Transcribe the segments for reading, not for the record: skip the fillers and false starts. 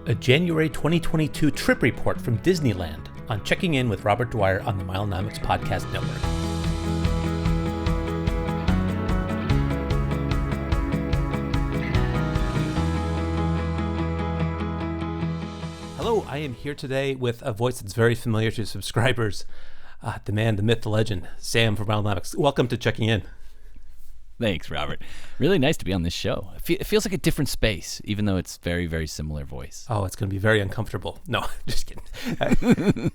A January 2022 trip report from Disneyland on Checking In with Robert Dwyer on the Milenomics Podcast Network. Hello, I am here today with a voice that's very familiar to subscribers, the man, the myth, the legend, Sam from Milenomics. Welcome to Checking In. Thanks, Robert. Really nice to be on this show. It feels like a different space, even though it's very, very similar voice. Oh, it's going to be very uncomfortable. No, just kidding.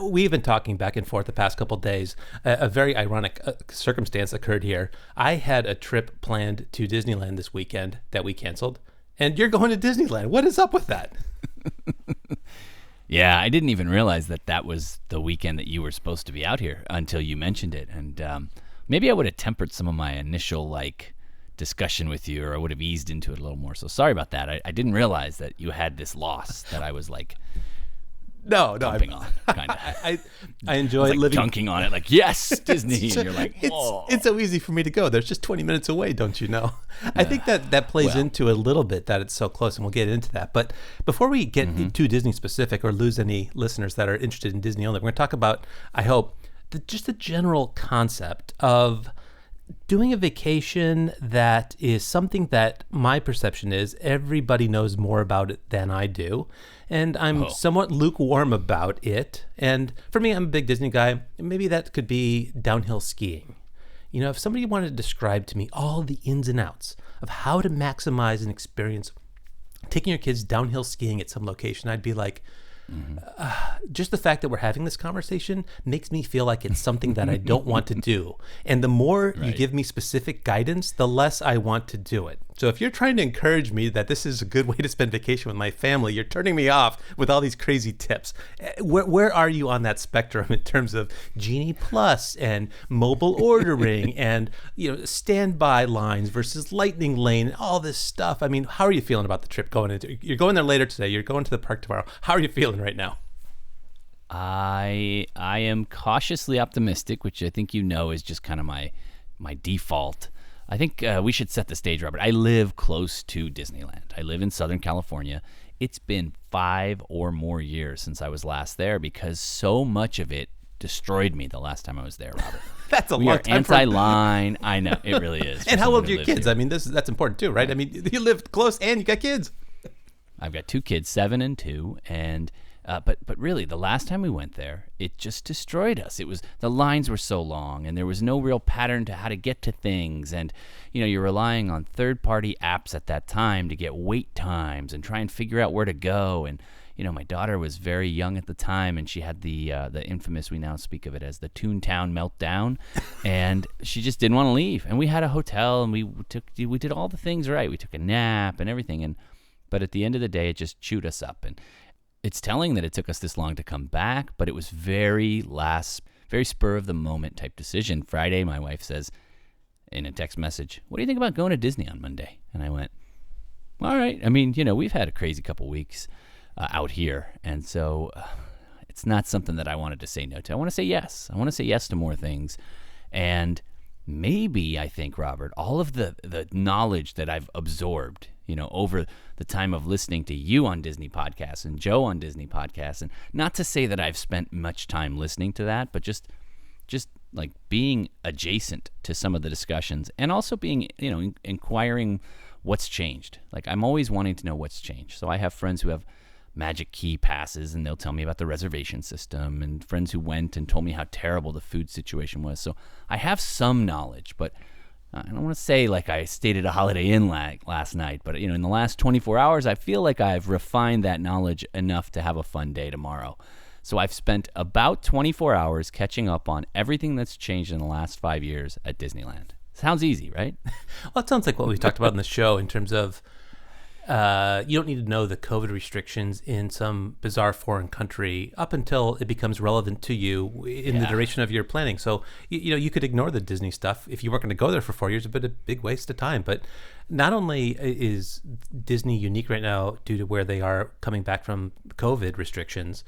We've been talking back and forth the past couple of days. A very ironic circumstance occurred here. I had a trip planned to Disneyland this weekend that we canceled, and you're going to Disneyland. What is up with that? Yeah, I didn't even realize that was the weekend that you were supposed to be out here until you mentioned it. And maybe I would have tempered some of my initial discussion with you, or I would have eased into it a little more. So sorry about that. I didn't realize that you had this loss that I was jumping on, kind of. I enjoy living, dunking on it, yes, Disney, and you're like, whoa. It's so easy for me to go. There's just 20 minutes away, don't you know? I think that plays into a little bit that it's so close, and we'll get into that. But before we get too Disney specific or lose any listeners that are interested in Disney only, we're going to talk about, I hope, just the general concept of doing a vacation that is something that my perception is everybody knows more about it than I do. And I'm somewhat lukewarm about it. And for me, I'm a big Disney guy. Maybe that could be downhill skiing. You know, if somebody wanted to describe to me all the ins and outs of how to maximize an experience taking your kids downhill skiing at some location, I'd be like, just the fact that we're having this conversation makes me feel like it's something that I don't want to do. And the more you give me specific guidance, the less I want to do it. So if you're trying to encourage me that this is a good way to spend vacation with my family, you're turning me off with all these crazy tips. Where are you on that spectrum in terms of Genie Plus and mobile ordering and standby lines versus lightning lane, all this stuff? I mean, how are you feeling about the trip going into? You're going there later today. You're going to the park tomorrow. How are you feeling right now? I am cautiously optimistic, which I think is just kind of my default. I think we should set the stage, Robert. I live close to Disneyland. I live in Southern California. It's been 5 or more years since I was last there because so much of it destroyed me the last time I was there, Robert. That's a we long are time. Anti-line. I know, it really is. And how old are your kids? Here. I mean, that's important too, right? I mean, you live close and you got kids. I've got 2 kids, 7 and 2, and but really, the last time we went there, it just destroyed us. The lines were so long, and there was no real pattern to how to get to things, and you're relying on third-party apps at that time to get wait times and try and figure out where to go. And my daughter was very young at the time, and she had the infamous, we now speak of it as the Toontown meltdown, and she just didn't want to leave. And we had a hotel, and we did all the things right. We took a nap and everything, but at the end of the day, it just chewed us up. And it's telling that it took us this long to come back, but it was very spur of the moment type decision. Friday, my wife says in a text message, "What do you think about going to Disney on Monday?" And I went, "All right." I mean, we've had a crazy couple weeks out here, and so it's not something that I wanted to say no to. I want to say yes. I want to say yes to more things, and maybe I think, Robert, all of the knowledge that I've absorbed over the time of listening to you on Disney podcasts and Joe on Disney podcasts, and not to say that I've spent much time listening to that, but just like being adjacent to some of the discussions and also being, inquiring what's changed. Like I'm always wanting to know what's changed. So I have friends who have Magic Key passes and they'll tell me about the reservation system, and friends who went and told me how terrible the food situation was. So I have some knowledge, but I don't want to say like I stayed at a Holiday Inn last night, but in the last 24 hours, I feel like I've refined that knowledge enough to have a fun day tomorrow. So I've spent about 24 hours catching up on everything that's changed in the last 5 years at Disneyland. Sounds easy, right? Well, it sounds like what we talked about in the show in terms of you don't need to know the COVID restrictions in some bizarre foreign country up until it becomes relevant to you in the duration of your planning. So, you could ignore the Disney stuff if you weren't going to go there for 4 years, but a big waste of time. But not only is Disney unique right now due to where they are coming back from COVID restrictions,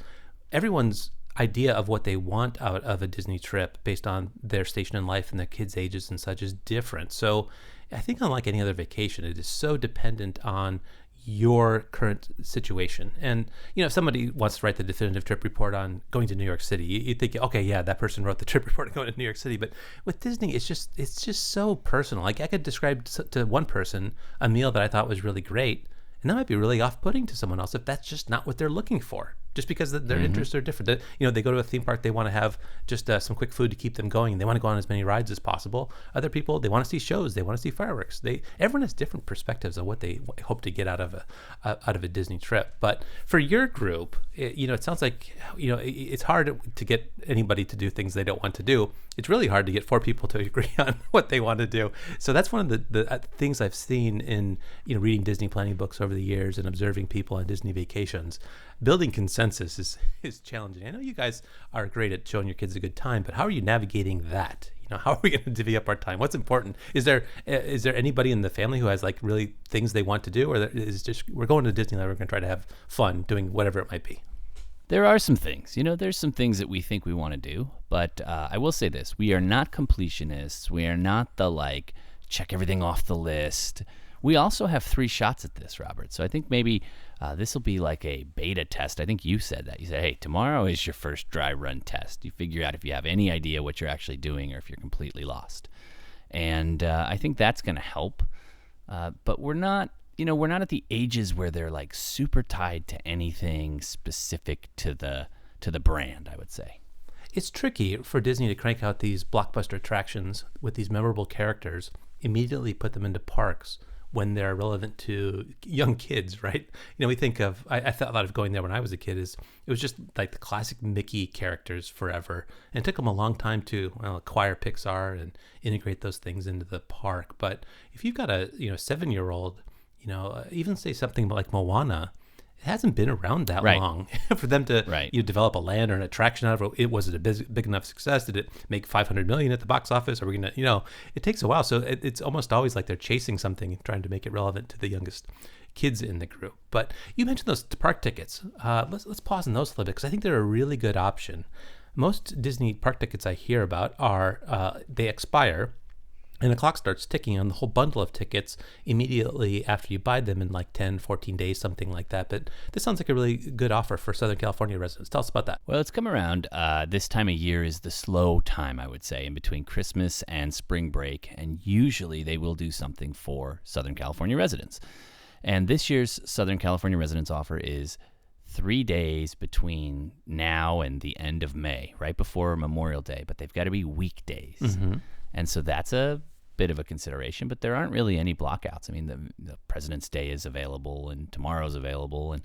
everyone's idea of what they want out of a Disney trip based on their station in life and their kids' ages and such is different. So I think unlike any other vacation, it is so dependent on your current situation. And, if somebody wants to write the definitive trip report on going to New York City, you think, okay, yeah, that person wrote the trip report on going to New York City. But with Disney, it's just so personal. Like, I could describe to one person a meal that I thought was really great, and that might be really off-putting to someone else if that's just not what they're looking for. Just because their interests are different. They go to a theme park, they want to have just some quick food to keep them going. They want to go on as many rides as possible. Other people, they want to see shows, they want to see fireworks. Everyone has different perspectives of what they hope to get out of a Disney trip. But for your group, it sounds like it's hard to get anybody to do things they don't want to do. It's really hard to get 4 people to agree on what they want to do. So that's one of the things I've seen in reading Disney planning books over the years and observing people on Disney vacations. Building consensus is challenging. I know you guys are great at showing your kids a good time, but how are you navigating that? How are we going to divvy up our time? What's important? Is there anybody in the family who has like really things they want to do, or is it just we're going to Disneyland, we're going to try to have fun doing whatever it might be? There are some things, there's some things that we think we want to do, but I will say this: we are not completionists. We are not the check everything off the list. We also have 3 shots at this, Robert. So I think maybe this will be like a beta test. I think you said that. You said, hey, tomorrow is your first dry run test. You figure out if you have any idea what you're actually doing or if you're completely lost. And I think that's going to help. But we're not at the ages where they're like super tied to anything specific to the brand, I would say. It's tricky for Disney to crank out these blockbuster attractions with these memorable characters, immediately put them into parks when they're relevant to young kids, right? We think of, I thought of going there when I was a kid, it was just like the classic Mickey characters forever. And it took them a long time to acquire Pixar and integrate those things into the park. But if you've got a 7-year-old, even say something like Moana, it hasn't been around that long for them to develop a land or an attraction out of it. Was it a big enough success? Did it make $500 million at the box office? Are we going to, it takes a while. So it's almost always like they're chasing something and trying to make it relevant to the youngest kids in the group. But you mentioned those park tickets. Let's pause on those a little bit because I think they're a really good option. Most Disney park tickets I hear about are, they expire and the clock starts ticking on the whole bundle of tickets immediately after you buy them in like 10, 14 days, something like that. But this sounds like a really good offer for Southern California residents. Tell us about that. Well, it's come around. This time of year is the slow time, I would say, in between Christmas and spring break. And usually they will do something for Southern California residents. And this year's Southern California residents offer is 3 days between now and the end of May, right before Memorial Day. But they've got to be weekdays. Mm-hmm. And so that's a bit of a consideration, but there aren't really any blockouts. I mean, the President's Day is available and tomorrow's available, and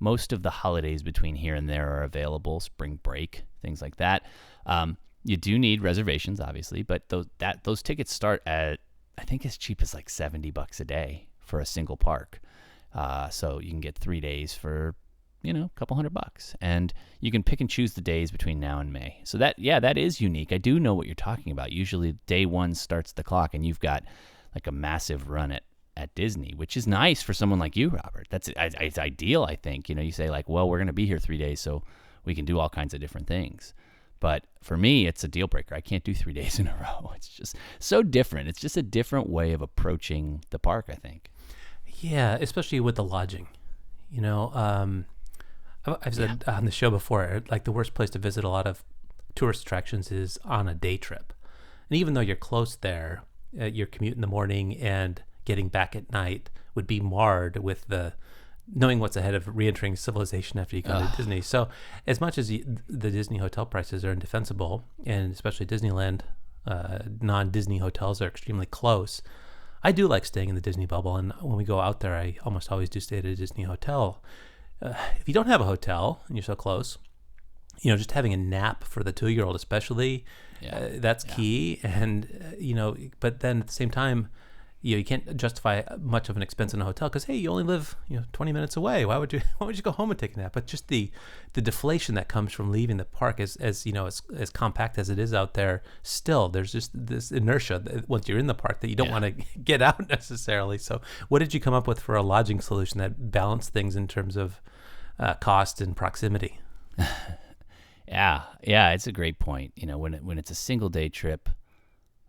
most of the holidays between here and there are available, spring break, things like that. You do need reservations, obviously, but those tickets start at, I think, as cheap as like $70 a day for a single park. So you can get 3 days for a couple $100, and you can pick and choose the days between now and May. So that is unique. I do know what you're talking about. Usually day 1 starts the clock and you've got like a massive run at Disney, which is nice for someone like you, Robert. It's ideal, I think. You say like, well, we're going to be here 3 days, so we can do all kinds of different things. But for me, it's a deal breaker. I can't do 3 days in a row. It's just so different. It's just a different way of approaching the park, I think. Yeah, especially with the lodging. I've said on the show before, like the worst place to visit a lot of tourist attractions is on a day trip. And even though you're close there, your commute in the morning and getting back at night would be marred with the knowing what's ahead of re-entering civilization after you go to Disney. So as much as the Disney hotel prices are indefensible, and especially Disneyland, non-Disney hotels are extremely close, I do like staying in the Disney bubble. And when we go out there, I almost always do stay at a Disney hotel. If you don't have a hotel and you're so close, just having a nap for the 2-year-old especially, that's key. And, but then at the same time, you can't justify much of an expense in a hotel because, hey, you only live 20 minutes away. Why would you go home and take a nap? But just the deflation that comes from leaving the park as compact as it is out there, still there's just this inertia that once you're in the park that you don't want to get out necessarily. So what did you come up with for a lodging solution that balanced things in terms of cost and proximity? Yeah, it's a great point. When it's a single day trip,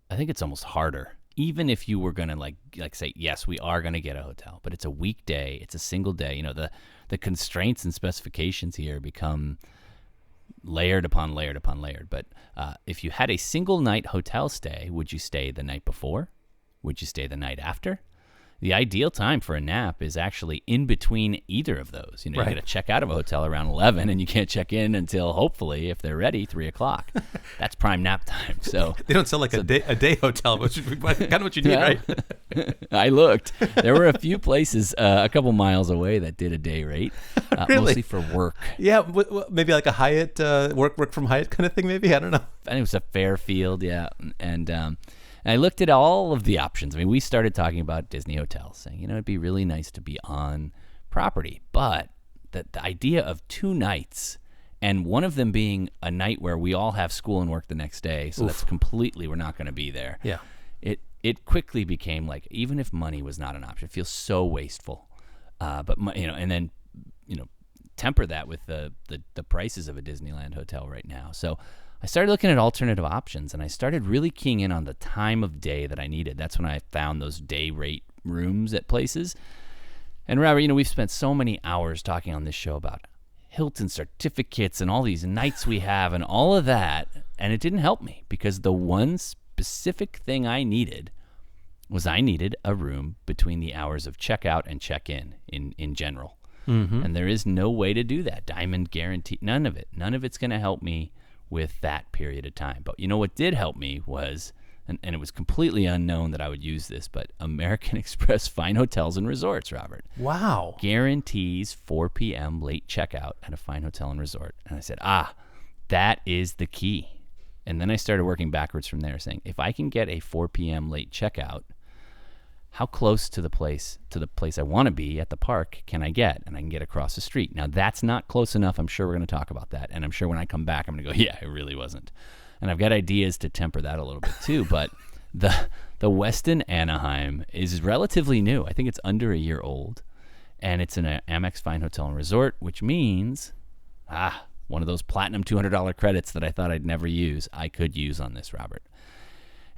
I think it's almost harder even if you were going to like say, yes, we are going to get a hotel, but it's a weekday, it's a single day, you know, the constraints and specifications here become layered upon layered upon layered. But if you had a single night hotel stay, would you stay the night before? Would you stay the night after? The ideal time for a nap is actually in between either of those. You know, right. You got to check out of a hotel around 11, and you can't check in until, hopefully, if they're ready, 3 o'clock. That's prime nap time. So they don't sell like a day hotel, which is kind of what you need, right? I looked. There were a few places a couple miles away that did a day rate, really? Mostly for work. Yeah, maybe like a Hyatt, work from Hyatt kind of thing, maybe? I don't know. I think it was a Fairfield, yeah. And I looked at all of the options. I mean, we started talking about Disney hotels, saying, you know, it'd be really nice to be on property. But the idea of 2 nights, and one of them being a night where we all have school and work the next day, so that's completely, we're not going to be there. Yeah. It quickly became like, even if money was not an option, it feels so wasteful. But you know, and then, you know, temper that with the prices of a Disneyland hotel right now. So I started looking at alternative options, and I started really keying in on the time of day that I needed. That's when I found those day rate rooms at places. And Robert, you know, we've spent so many hours talking on this show about Hilton certificates and all these nights we have and all of that, and it didn't help me, because the one specific thing I needed was I needed a room between the hours of checkout and check-in in general. Mm-hmm. And there is no way to do that. Diamond guarantee, none of it. None of it's going to help me with that period of time. But you know what did help me was, and it was completely unknown that I would use this, but American Express Fine Hotels and Resorts, Robert. Wow. Guarantees 4 p.m. late checkout at a fine hotel and resort. And I said, that is the key. And then I started working backwards from there, saying, if I can get a 4 p.m. late checkout, how close to the place I want to be at the park can I get? And I can get across the street. Now, that's not close enough. I'm sure we're going to talk about that. And I'm sure when I come back, I'm going to go, yeah, it really wasn't. And I've got ideas to temper that a little bit too. But the Westin Anaheim is relatively new. I think it's under a year old. And it's an Amex Fine Hotel and Resort, which means, one of those platinum $200 credits that I thought I'd never use, I could use on this, Robert.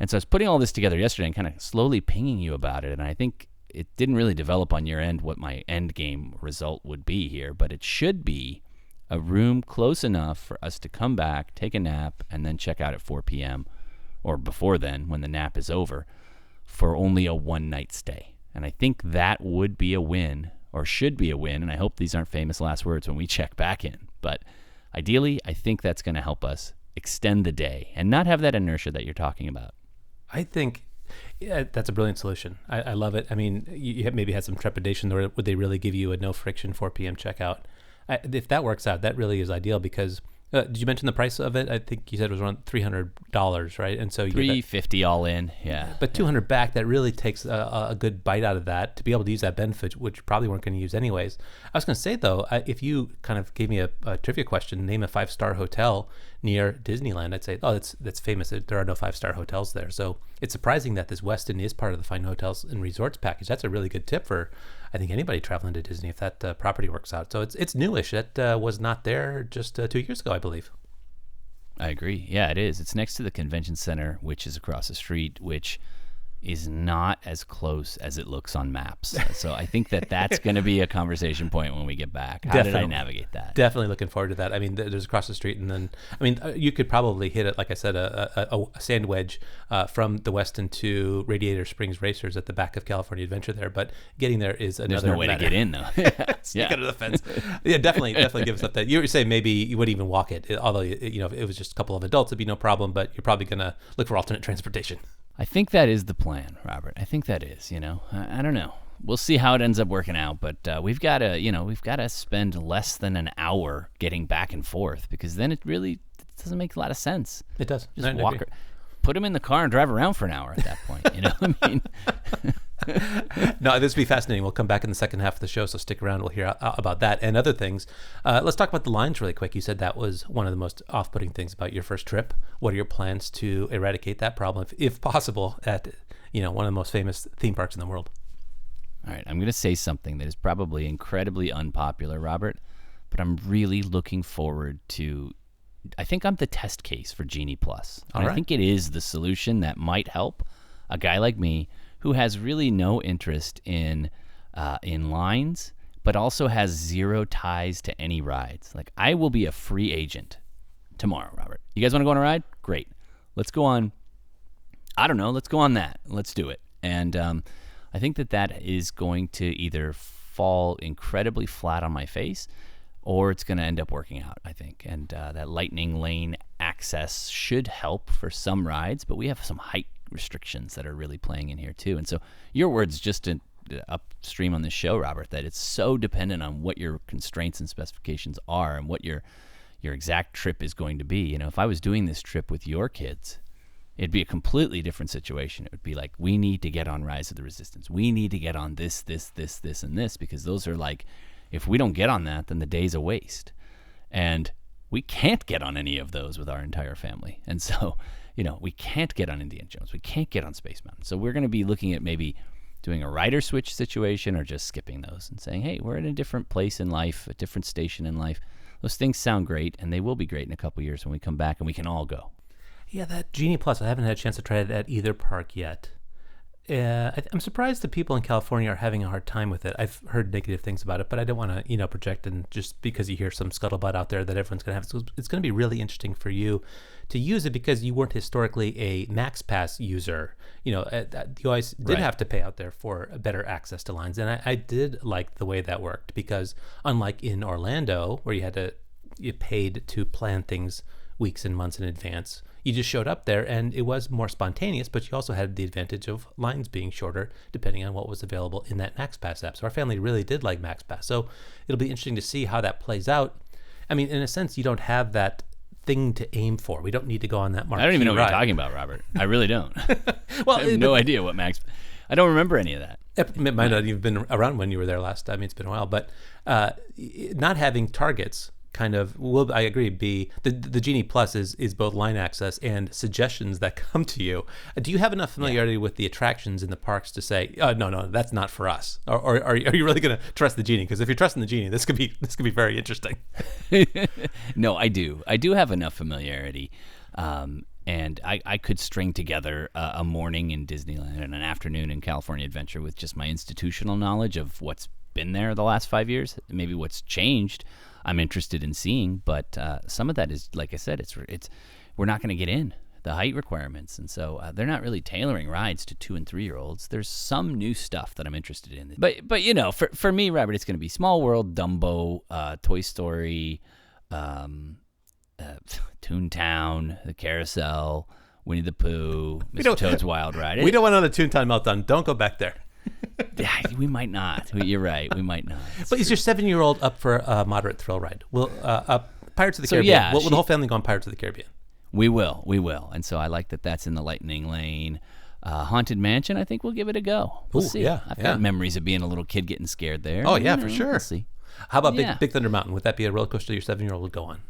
And so I was putting all this together yesterday and kind of slowly pinging you about it. And I think it didn't really develop on your end what my end game result would be here, but it should be a room close enough for us to come back, take a nap, and then check out at 4 p.m. or before then when the nap is over for only a one-night stay. And I think that would be a win, or should be a win, and I hope these aren't famous last words when we check back in. But ideally, I think that's going to help us extend the day and not have that inertia that you're talking about. I think that's a brilliant solution. I love it. I mean, you maybe had some trepidation. Would they really give you a no friction 4 p.m. checkout? If that works out, that really is ideal, because did you mention the price of it? I think you said it was around $300, right? And so you $350 all in, yeah. But $200 back, that really takes a good bite out of that to be able to use that benefit, which you probably weren't going to use anyways. I was going to say, though, if you kind of gave me a trivia question, name a 5-star hotel near Disneyland, I'd say, that's famous. There are no 5-star hotels there. So it's surprising that this Westin is part of the Fine Hotels and Resorts package. That's a really good tip for, I think, anybody traveling to Disney if that property works out. So it's newish. That was not there just 2 years ago, I believe. I agree. Yeah, it is. It's next to the convention center, which is across the street, which is not as close as it looks on maps. So I think that's going to be a conversation point when we get back. How did I navigate that? Definitely looking forward to that. I mean, there's across the street, and then, I mean, you could probably hit it, like I said, a sand wedge from the Westin to Radiator Springs Racers at the back of California Adventure there, but getting there is another There's no way matter. to get in, though. Sneak under the fence. Yeah, definitely give us up that. You were saying maybe you wouldn't even walk it, although, you know, if it was just a couple of adults, it'd be no problem, but you're probably going to look for alternate transportation. I think that is the plan, Robert. I think that is, you know. I don't know. We'll see how it ends up working out, but we've got to spend less than an hour getting back and forth, because then it doesn't make a lot of sense. It does. Just put him in the car and drive around for an hour at that point, you know what I mean? No, this will be fascinating. We'll come back in the second half of the show, so stick around. We'll hear about that and other things. Let's talk about the lines really quick. You said that was one of the most off-putting things about your first trip. What are your plans to eradicate that problem, if possible, at one of the most famous theme parks in the world? All right, I'm going to say something that is probably incredibly unpopular, Robert, but I'm really looking forward to. I think I'm the test case for Genie Plus. And I think it is the solution that might help. a guy like me who has really no interest in lines, but also has zero ties to any rides. Like, I will be a free agent tomorrow, Robert. You guys want to go on a ride? Great. Let's go on, I don't know, let's go on that. Let's do it. And I think that is going to either fall incredibly flat on my face, or it's going to end up working out, I think. And that lightning lane access should help for some rides, but we have some height restrictions that are really playing in here too. And so your words just upstream on this show, Robert, that it's so dependent on what your constraints and specifications are and what your exact trip is going to be. You know, if I was doing this trip with your kids, it'd be a completely different situation. It would be like, we need to get on Rise of the Resistance. We need to get on this, and this, because those are like, if we don't get on that, then the day's a waste. And we can't get on any of those with our entire family. And so, you know, we can't get on Indiana Jones. We can't get on Space Mountain. So we're going to be looking at maybe doing a rider switch situation or just skipping those and saying, hey, we're in a different place in life, a different station in life. Those things sound great, and they will be great in a couple years when we come back and we can all go. Yeah, that Genie Plus, I haven't had a chance to try it at either park yet. I'm surprised the people in California are having a hard time with it. I've heard negative things about it, but I don't want to, project, and just because you hear some scuttlebutt out there that everyone's going to have. So it's going to be really interesting for you to use it because you weren't historically a Max Pass user. You always did have to pay out there for better access to lines. And I did like the way that worked because unlike in Orlando, where you paid to plan things weeks and months in advance, you just showed up there and it was more spontaneous, but you also had the advantage of lines being shorter depending on what was available in that Max Pass app. So our family really did like Max Pass. So it'll be interesting to see how that plays out. I mean, in a sense, you don't have that thing to aim for. We don't need to go on that marquee I don't even know ride. what you're talking about, Robert. I really don't. Well, I have no idea what Max... I don't remember any of that. It might not even been around when you were there last time. It's been a while. But not having targets kind of will, I agree, be the Genie Plus is both line access and suggestions that come to you. Do you have enough familiarity with the attractions in the parks to say, no, that's not for us? Or are you really going to trust the Genie? Because if you're trusting the Genie, this could be very interesting. No, I do. I do have enough familiarity. And I could string together a morning in Disneyland and an afternoon in California Adventure with just my institutional knowledge of what's been there the last 5 years. Maybe what's changed I'm interested in seeing, but some of that is, like I said, it's we're not going to get in the height requirements, and so they're not really tailoring rides to 2 and 3 year olds. There's some new stuff that I'm interested in, but for me, Robert, it's going to be Small World, Dumbo, Toy Story, Toontown, the Carousel, Winnie the Pooh, Mr. Toad's Wild Ride. We don't want another Toontown meltdown. Don't go back there. Yeah, we might not. You're right. We might not. But is your 7-year-old up for a moderate thrill ride? Will Pirates of the Caribbean? Yeah, will the whole family go on Pirates of the Caribbean? We will. And so I like that that's in the Lightning Lane. Haunted Mansion, I think we'll give it a go. We'll see. Yeah, I've got memories of being a little kid getting scared there. Oh, yeah, for sure. We'll see. How about Big Thunder Mountain? Would that be a roller coaster your 7-year-old would go on?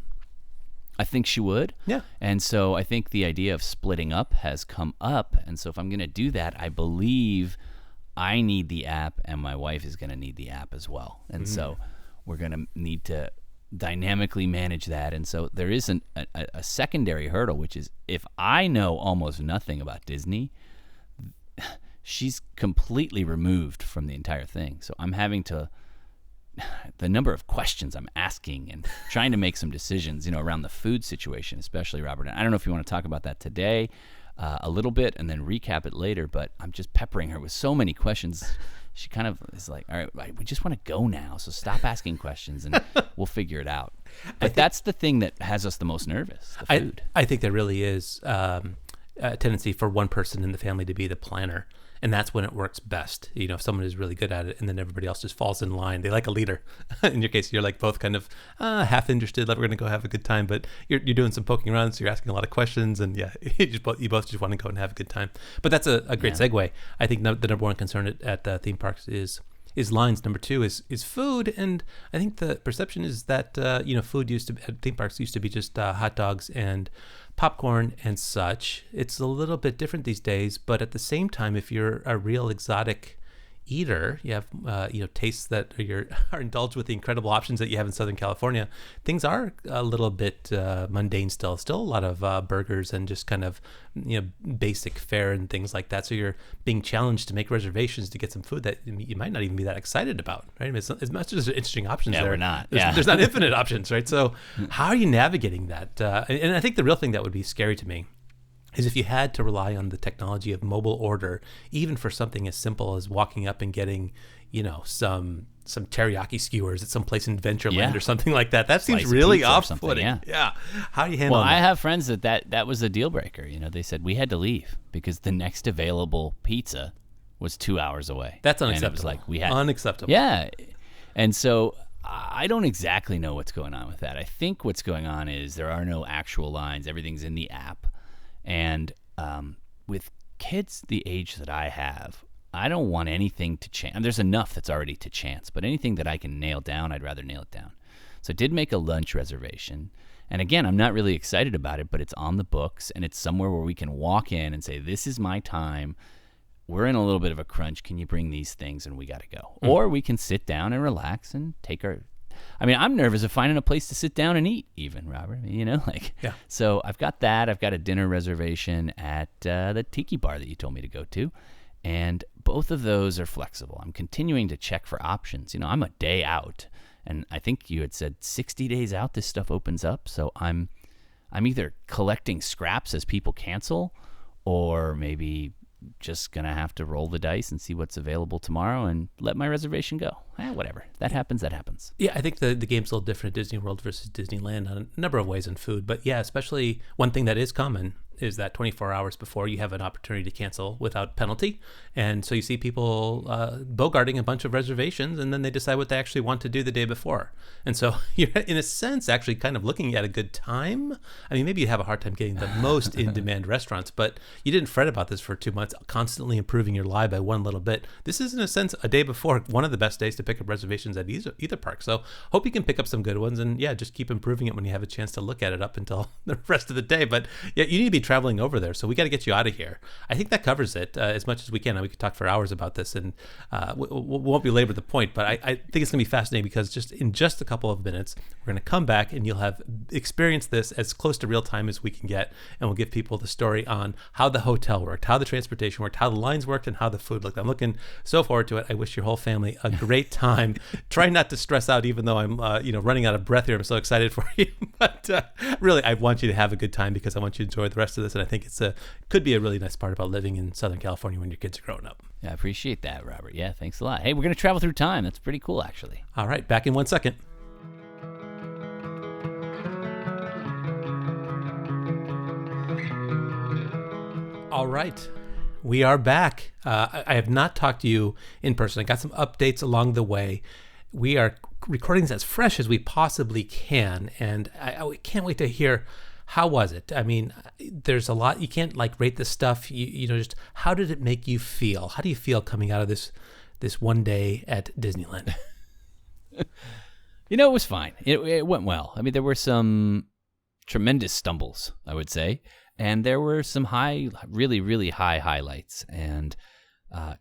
I think she would. Yeah. And so I think the idea of splitting up has come up. And so if I'm going to do that, I believe I need the app and my wife is going to need the app as well. And so we're going to need to dynamically manage that. And so there is a secondary hurdle, which is if I know almost nothing about Disney, she's completely removed from the entire thing. So I'm having to... the number of questions I'm asking and trying to make some decisions, around the food situation, especially, Robert. And I don't know if you want to talk about that today a little bit and then recap it later, but I'm just peppering her with so many questions. She kind of is like, all right, we just want to go now, so stop asking questions and we'll figure it out. But that's the thing that has us the most nervous, the food. I think there really is a tendency for one person in the family to be the planner. And that's when it works best. If someone is really good at it and then everybody else just falls in line. They like a leader. In your case, you're like both kind of half interested, like we're going to go have a good time, but you're doing some poking around, so you're asking a lot of questions, and you both just want to go and have a good time. But that's a great segue. I think the number one concern at theme parks is lines. Number two is food, and I think the perception is that food at theme parks used to be just hot dogs and popcorn and such. It's a little bit different these days, but at the same time, if you're a real exotic eater, you have tastes that are indulged with the incredible options that you have in Southern California. Things are a little bit mundane still. Still a lot of burgers and just kind of basic fare and things like that. So you're being challenged to make reservations to get some food that you might not even be that excited about, right? I mean, it's, as much as there's interesting options there, we're not. There's not infinite options, right? So how are you navigating that? And I think the real thing that would be scary to me is if you had to rely on the technology of mobile order, even for something as simple as walking up and getting, some teriyaki skewers at some place in Adventureland or something like that. That seems really off-putting. Yeah. How do you handle that? Well, I have friends that was a deal breaker. They said we had to leave because the next available pizza was 2 hours away. That's unacceptable. And it was like we had unacceptable. Yeah. And so I don't exactly know what's going on with that. I think what's going on is there are no actual lines. Everything's in the app. And with kids the age that I have, I don't want anything to change. There's enough that's already to chance, but anything that I can nail down, I'd rather nail it down. So I did make a lunch reservation. And again, I'm not really excited about it, but it's on the books, and it's somewhere where we can walk in and say, this is my time. We're in a little bit of a crunch. Can you bring these things? And we got to go. Or we can sit down and relax and take our... I'm nervous of finding a place to sit down and eat even, Robert. Yeah. So I've got that. I've got a dinner reservation at the Tiki Bar that you told me to go to. And both of those are flexible. I'm continuing to check for options. I'm a day out. And I think you had said 60 days out this stuff opens up. So I'm either collecting scraps as people cancel, or maybe just going to have to roll the dice and see what's available tomorrow and let my reservation go. Whatever. That happens, that happens. Yeah, I think the game's a little different at Disney World versus Disneyland on a number of ways in food. But yeah, especially one thing that is common is that 24 hours before you have an opportunity to cancel without penalty. And so you see people bogarting a bunch of reservations, and then they decide what they actually want to do the day before. And so you're, in a sense, actually kind of looking at a good time. Maybe you have a hard time getting the most in-demand restaurants, but you didn't fret about this for 2 months, constantly improving your lie by one little bit. This is, in a sense, a day before, one of the best days to pick up reservations at either park. So hope you can pick up some good ones, and just keep improving it when you have a chance to look at it up until the rest of the day. But yeah, you need to be traveling over there, so we got to get you out of here. I think that covers it as much as we can. We could talk for hours about this, and we won't belabor the point, but I think it's going to be fascinating because in just a couple of minutes, we're going to come back and you'll have experienced this as close to real time as we can get, and we'll give people the story on how the hotel worked, how the transportation worked, how the lines worked, and how the food looked. I'm looking so forward to it. I wish your whole family a great time. Try not to stress out, even though I'm running out of breath here. I'm so excited for you, but really, I want you to have a good time because I want you to enjoy the rest of this, and I think could be a really nice part about living in Southern California when your kids are growing up. Yeah, I appreciate that, Robert. Yeah, thanks a lot. Hey, we're going to travel through time. That's pretty cool, actually. All right, back in 1 second. All right, we are back. I have not talked to you in person. I got some updates along the way. We are recording this as fresh as we possibly can, and I can't wait to hear. How was it? There's a lot. You can't rate this stuff. Just how did it make you feel? How do you feel coming out of this one day at Disneyland? It was fine. It went well. There were some tremendous stumbles, I would say, and there were some really, really high highlights. And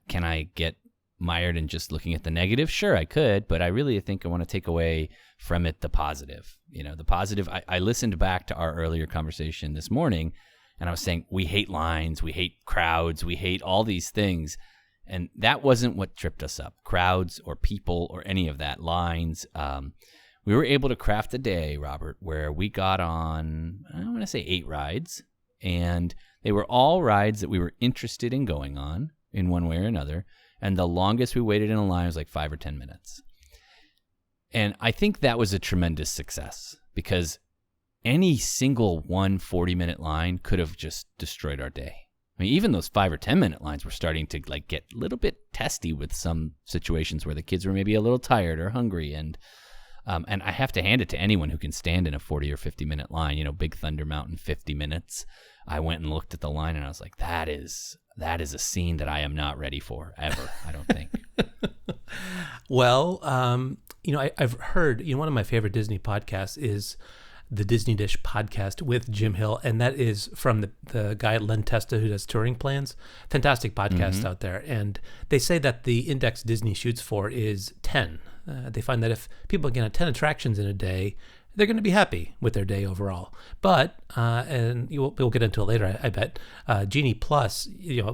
can I get mired in just looking at the negative? Sure, I could, but I really think I want to take away from it the positive. The positive. I listened back to our earlier conversation this morning, and I was saying we hate lines, we hate crowds, we hate all these things, and that wasn't what tripped us up. Crowds or people or any of that. Lines. We were able to craft a day, Robert, where we got on, I'm going to say 8 rides, and they were all rides that we were interested in going on in one way or another. And the longest we waited in a line was like 5 or 10 minutes. And I think that was a tremendous success because any single 40-minute line could have just destroyed our day. Even those 5 or 10-minute lines were starting to get a little bit testy with some situations where the kids were maybe a little tired or hungry. And I have to hand it to anyone who can stand in a 40 or 50-minute line. Big Thunder Mountain, 50 minutes. I went and looked at the line and I was like, that is a scene that I am not ready for ever, I don't think. Well, I've heard, one of my favorite Disney podcasts is the Disney Dish podcast with Jim Hill, and that is from the guy at Len Testa who does touring plans. Fantastic podcast out there. And they say that the index Disney shoots for is 10. They find that if people can have 10 attractions in a day, they're going to be happy with their day overall. But, and we'll get into it later, I bet, Genie Plus,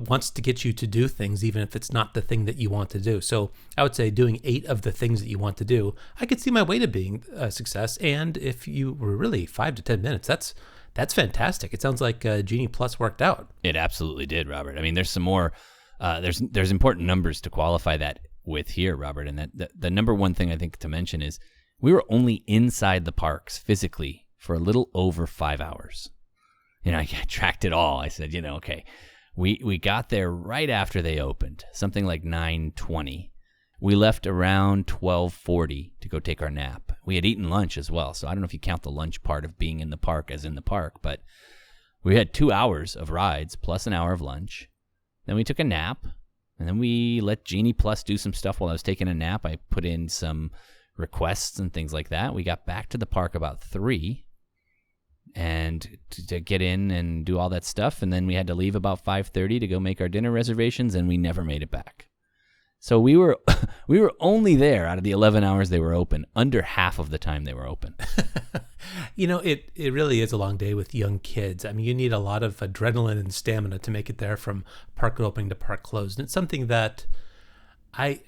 wants to get you to do things even if it's not the thing that you want to do. So I would say doing 8 of the things that you want to do, I could see my way to being a success. And if you were really 5 to 10 minutes, that's fantastic. It sounds like Genie Plus worked out. It absolutely did, Robert. I mean, there's some more, there's important numbers to qualify that with here, Robert. And that the number one thing I think to mention is, we were only inside the parks physically for a little over 5 hours. I tracked it all. I said, okay, we got there right after they opened, something like 9:20. We left around 12:40 to go take our nap. We had eaten lunch as well, so I don't know if you count the lunch part of being in the park as in the park, but we had 2 hours of rides plus an hour of lunch. Then we took a nap, and then we let Genie Plus do some stuff while I was taking a nap. I put in some requests and things like that. We got back to the park about 3 and to get in and do all that stuff, and then we had to leave about 5:30 to go make our dinner reservations, and we never made it back. So we were only there out of the 11 hours they were open, under half of the time they were open. It really is a long day with young kids. I mean, you need a lot of adrenaline and stamina to make it there from park opening to park closed. And it's something that I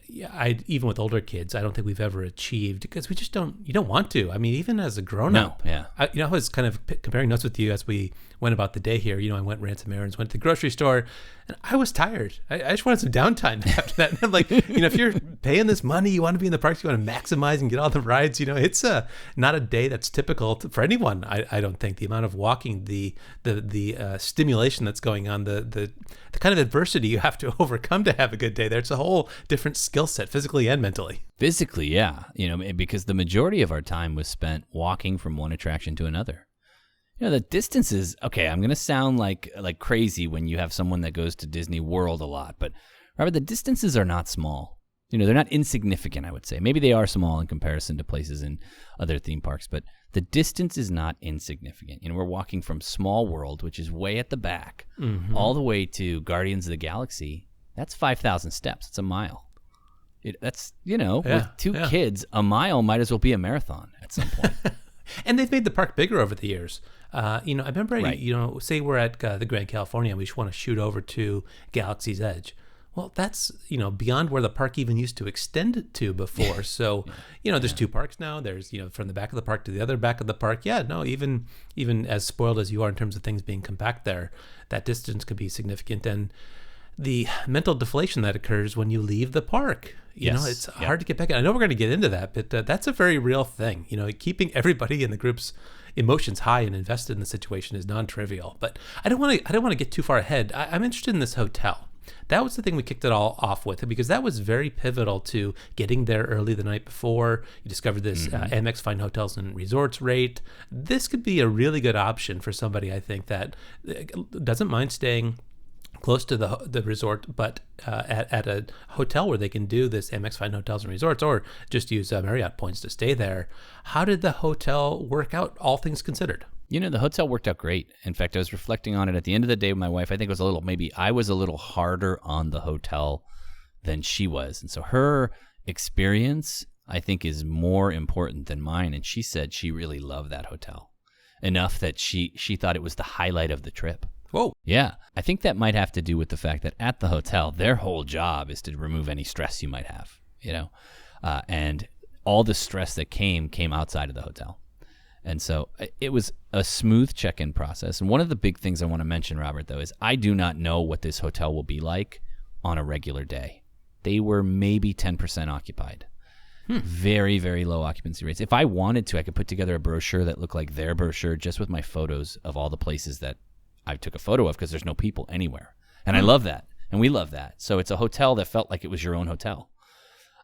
even with older kids, I don't think we've ever achieved, because we just you don't want to. I mean, even as a grown-up. No, yeah. I was kind of comparing notes with you as we went about the day here. I went ran some errands, went to the grocery store, and I was tired. I just wanted some downtime after that. And I'm like, if you're paying this money, you want to be in the parks, you want to maximize and get all the rides. It's not a day that's typical for anyone. I don't think the amount of walking, the stimulation that's going on, the kind of adversity you have to overcome to have a good day there. It's a whole different skill set, physically and mentally. Physically, yeah. Because the majority of our time was spent walking from one attraction to another. The distances, okay, I'm going to sound like crazy when you have someone that goes to Disney World a lot, but Robert, the distances are not small. They're not insignificant, I would say. Maybe they are small in comparison to places in other theme parks, but the distance is not insignificant. We're walking from Small World, which is way at the back, all the way to Guardians of the Galaxy. That's 5,000 steps. It's a mile. With 2 kids, a mile might as well be a marathon at some point. And they've made the park bigger over the years. I remember, right. Say we're at the Grand California and we just want to shoot over to Galaxy's Edge. Well, that's, beyond where the park even used to extend it to before. So, there's 2 parks now. There's, from the back of the park to the other back of the park. Yeah, no, even as spoiled as you are in terms of things being compact there, that distance could be significant. And the mental deflation that occurs when you leave the park. It's hard to get back. I know we're going to get into that, but that's a very real thing. Keeping everybody in the group's emotions high and invested in the situation is non-trivial. But I don't want to get too far ahead. I'm interested in this hotel. That was the thing we kicked it all off with, because that was very pivotal to getting there early the night before. You discovered this Amex Fine Hotels and Resorts rate. This could be a really good option for somebody, I think, that doesn't mind staying close to the resort, but at a hotel where they can do this Amex Fine Hotels and Resorts, or just use Marriott points to stay there. How did the hotel work out, all things considered? The hotel worked out great. In fact, I was reflecting on it at the end of the day with my wife. I think I was a little harder on the hotel than she was. And so her experience, I think, is more important than mine. And she said she really loved that hotel enough that she thought it was the highlight of the trip. Whoa. Yeah. I think that might have to do with the fact that at the hotel, their whole job is to remove any stress you might have, and all the stress that came outside of the hotel. And so it was a smooth check-in process. And one of the big things I want to mention, Robert, though, is I do not know what this hotel will be like on a regular day. They were maybe 10% occupied. Very, very low occupancy rates. If I wanted to, I could put together a brochure that looked like their brochure just with my photos of all the places that I took a photo of, because there's no people anywhere. And I love that. And we love that. So it's a hotel that felt like it was your own hotel.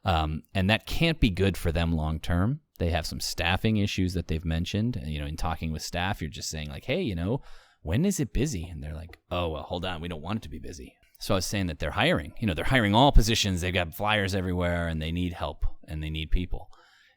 And that can't be good for them long term. They have some staffing issues that they've mentioned. In talking with staff, you're just saying like, hey, when is it busy? And they're like, oh, well, hold on. We don't want it to be busy. So I was saying that they're hiring. They're hiring all positions. They've got flyers everywhere, and they need help, and they need people.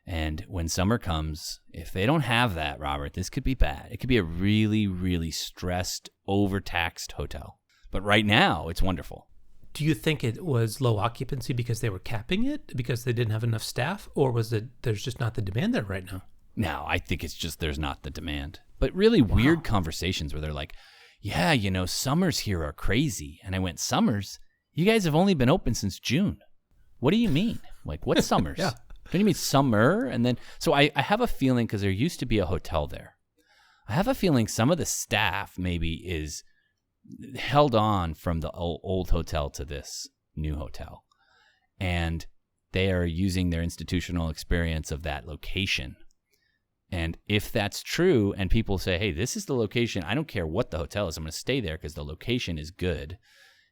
And when summer comes, if they don't have that, Robert, this could be bad. It could be a really, really stressed, overtaxed hotel. But right now, it's wonderful. Do you think it was low occupancy because they were capping it, because they didn't have enough staff, or was it there's just not the demand there right now? No, I think it's just there's not the demand. But really weird conversations where they're like, yeah, summers here are crazy. And I went, summers? You guys have only been open since June. What do you mean? Like, what summers? Yeah. Don't you mean summer? And then, so I have a feeling, because there used to be a hotel there, I have a feeling some of the staff maybe is held on from the old hotel to this new hotel. And they are using their institutional experience of that location. And if that's true, and people say, hey, this is the location, I don't care what the hotel is, I'm going to stay there because the location is good.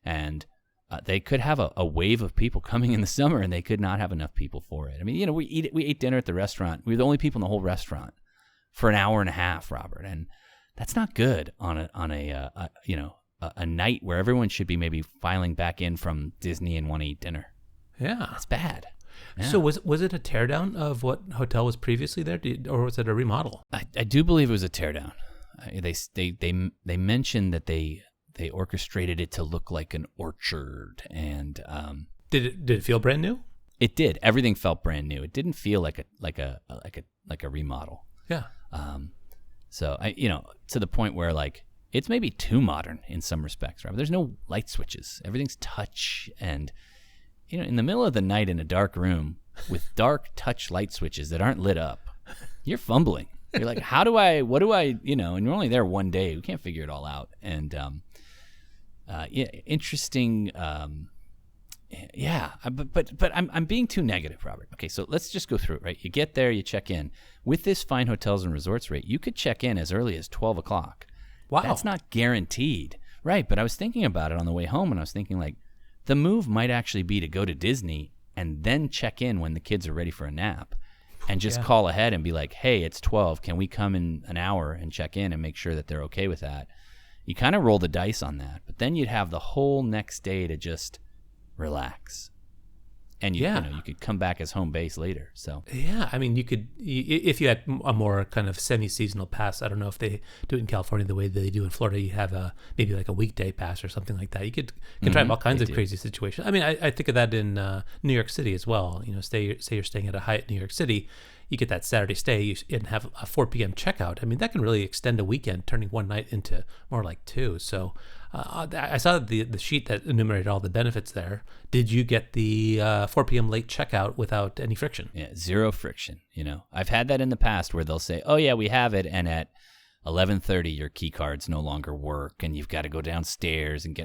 And they could have a wave of people coming in the summer, and they could not have enough people for it. I mean, we ate dinner at the restaurant. We were the only people in the whole restaurant for an hour and a half, Robert. And that's not good on a night where everyone should be maybe filing back in from Disney and want to eat dinner. Yeah. That's bad. Yeah. So was it a teardown of what hotel was previously there, or was it a remodel? I do believe it was a teardown. They mentioned that they orchestrated it to look like an orchard, and did it feel brand new? It did. Everything felt brand new. It didn't feel like a remodel. Yeah. So to the point where like it's maybe too modern in some respects, right? There's no light switches. Everything's touch, and in the middle of the night in a dark room with dark touch light switches that aren't lit up, you're fumbling. You're like, what do I, and you're only there one day. We can't figure it all out. And, interesting. But I'm being too negative, Robert. Okay. So let's just go through it, right? You get there, you check in. With this Fine Hotels and Resorts rate, you could check in as early as 12 o'clock. Wow. That's not guaranteed. Right. But I was thinking about it on the way home, and I was thinking like, the move might actually be to go to Disney and then check in when the kids are ready for a nap, and just call ahead and be like, hey, it's 12. Can we come in an hour and check in and make sure that they're okay with that? You kind of roll the dice on that, but then you'd have the whole next day to just relax. And you could come back as home base later. So yeah, I mean, you could, if you had a more kind of semi-seasonal pass. I don't know if they do it in California the way they do in Florida. You have maybe like a weekday pass or something like that. You could try all kinds of crazy situations. I mean, I think of that in New York City as well. Say you're staying at a Hyatt New York City, you get that Saturday stay and have a 4 p.m. checkout. I mean, that can really extend a weekend, turning one night into more like two. So I saw the sheet that enumerated all the benefits there. Did you get the 4 p.m. late checkout without any friction? Yeah, zero friction. I've had that in the past where they'll say, oh yeah, we have it. And at 11:30, your key cards no longer work and you've got to go downstairs and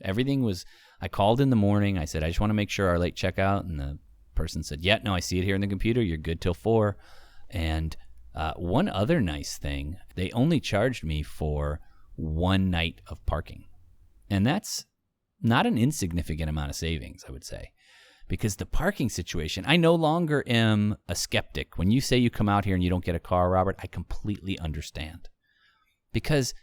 everything was, I called in the morning. I said, I just want to make sure our late checkout, and the person said, yeah, no, I see it here in the computer. You're good till 4. And one other nice thing, they only charged me for one night of parking. And that's not an insignificant amount of savings, I would say, because the parking situation, I no longer am a skeptic. When you say you come out here and you don't get a car, Robert, I completely understand, because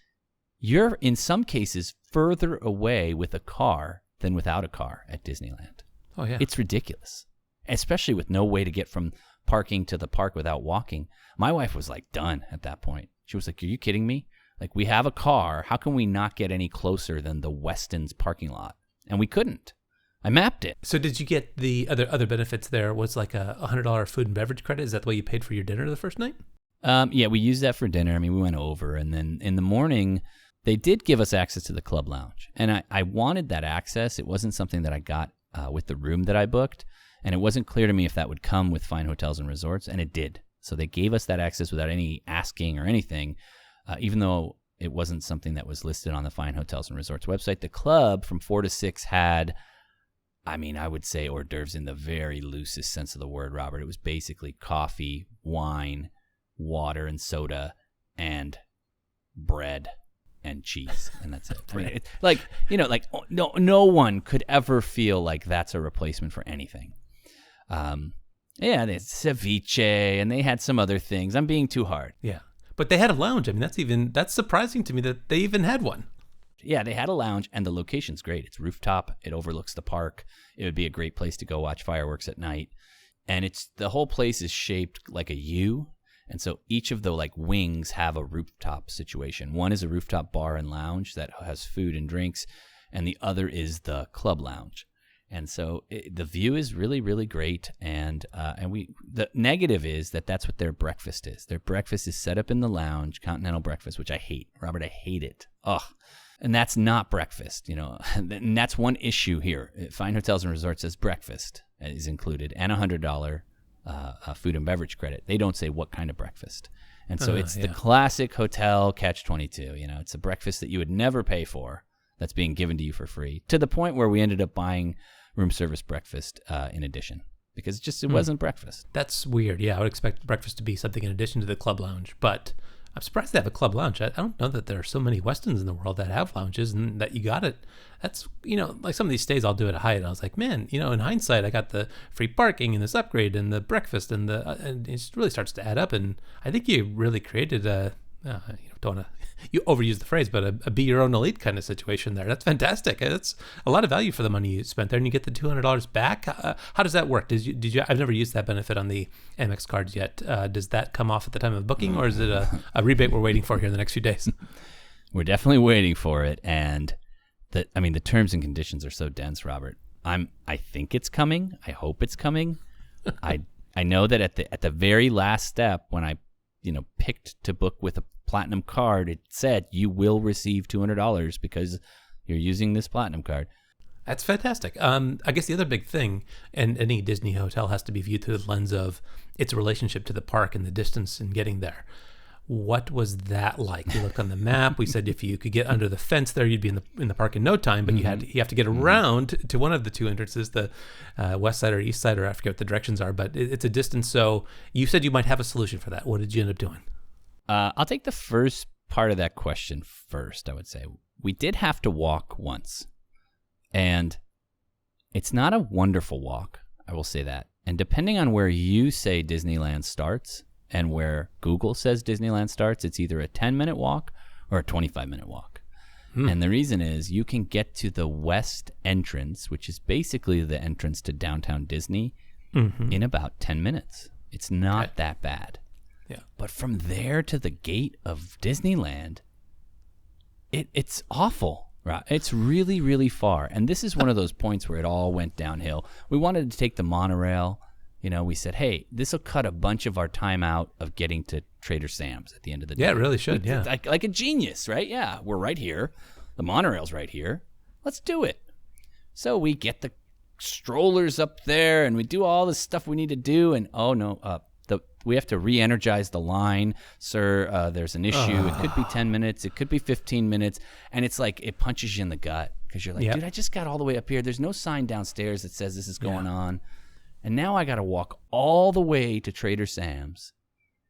you're in some cases further away with a car than without a car at Disneyland. Oh, yeah. It's ridiculous, especially with no way to get from parking to the park without walking. My wife was like done at that point. She was like, are you kidding me? Like, we have a car. How can we not get any closer than the Westin's parking lot? And we couldn't. I mapped it. So did you get the other benefits there? Was like a $100 food and beverage credit? Is that the way you paid for your dinner the first night? Yeah, we used that for dinner. I mean, we went over. And then in the morning, they did give us access to the club lounge. And I wanted that access. It wasn't something that I got with the room that I booked. And it wasn't clear to me if that would come with Fine Hotels and Resorts. And it did. So they gave us that access without any asking or anything. Even though it wasn't something that was listed on the Fine Hotels and Resorts website. The club from 4 to 6 had, I would say hors d'oeuvres in the very loosest sense of the word, Robert. It was basically coffee, wine, water and soda, and bread and cheese, and that's it. I mean, no one could ever feel like that's a replacement for anything. Yeah, there's ceviche, and they had some other things. I'm being too hard. Yeah. But they had a lounge. I mean, that's surprising to me that they even had one. Yeah, they had a lounge, and the location's great. It's rooftop. It overlooks the park. It would be a great place to go watch fireworks at night. and the whole place is shaped like a U. And so each of the like wings have a rooftop situation. One is a rooftop bar and lounge that has food and drinks, and the other is the club lounge. And so the view is really, really great. And the negative is that's what their breakfast is. Their breakfast is set up in the lounge, continental breakfast, which I hate. Robert, I hate it. Ugh. And that's not breakfast, and that's one issue here. Fine Hotels and Resorts says breakfast is included and $100 food and beverage credit. They don't say what kind of breakfast. And so it's the classic hotel catch-22. It's a breakfast that you would never pay for that's being given to you for free, to the point where we ended up buying room service breakfast in addition, because it wasn't breakfast. That's weird. Yeah, I would expect breakfast to be something in addition to the club lounge, but I'm surprised they have a club lounge. I don't know that there are so many Westins in the world that have lounges and that you got it. That's, like some of these stays I'll do at Hyatt. I was like, man, in hindsight, I got the free parking and this upgrade and the breakfast and and it really starts to add up. And I think you really created don't want to you overuse the phrase, but a be your own elite kind of situation there. That's fantastic. That's a lot of value for the money you spent there, and you get the $200 back. How does that work? Did you? I've never used that benefit on the Amex cards yet. Does that come off at the time of booking, or is it a rebate we're waiting for here in the next few days? We're definitely waiting for it, and the terms and conditions are so dense, Robert. I think it's coming. I hope it's coming. I know that at the very last step, when I picked to book with a platinum card, it said you will receive $200 because you're using this platinum card. That's fantastic. I guess the other big thing, and any Disney hotel has to be viewed through the lens of its relationship to the park and the distance in getting there. What was that like? We looked on the map. We said if you could get under the fence there, you'd be in the park in no time. But you have to get around to one of the two entrances, the west side or east side, or I forget what the directions are. But it's a distance. So you said you might have a solution for that. What did you end up doing? I'll take the first part of that question first. I would say we did have to walk once, and it's not a wonderful walk. I will say that. And depending on where you say Disneyland starts and where Google says Disneyland starts, it's either a 10-minute walk or a 25-minute walk. And the reason is you can get to the west entrance, which is basically the entrance to downtown Disney, in about 10 minutes. It's not that bad. Yeah. But from there to the gate of Disneyland, it's awful. Right? It's really, really far. And this is one of those points where it all went downhill. We wanted to take the monorail. We said, hey, this will cut a bunch of our time out of getting to Trader Sam's at the end of the day. Yeah, it really should. Yeah. Like a genius, right? Yeah, we're right here. The monorail's right here. Let's do it. So we get the strollers up there and we do all the stuff we need to do. And oh no, we have to re-energize the line, sir. There's an issue. It could be 10 minutes. It could be 15 minutes. And it's like it punches you in the gut because you're like, dude, I just got all the way up here. There's no sign downstairs that says this is going on. And now I got to walk all the way to Trader Sam's.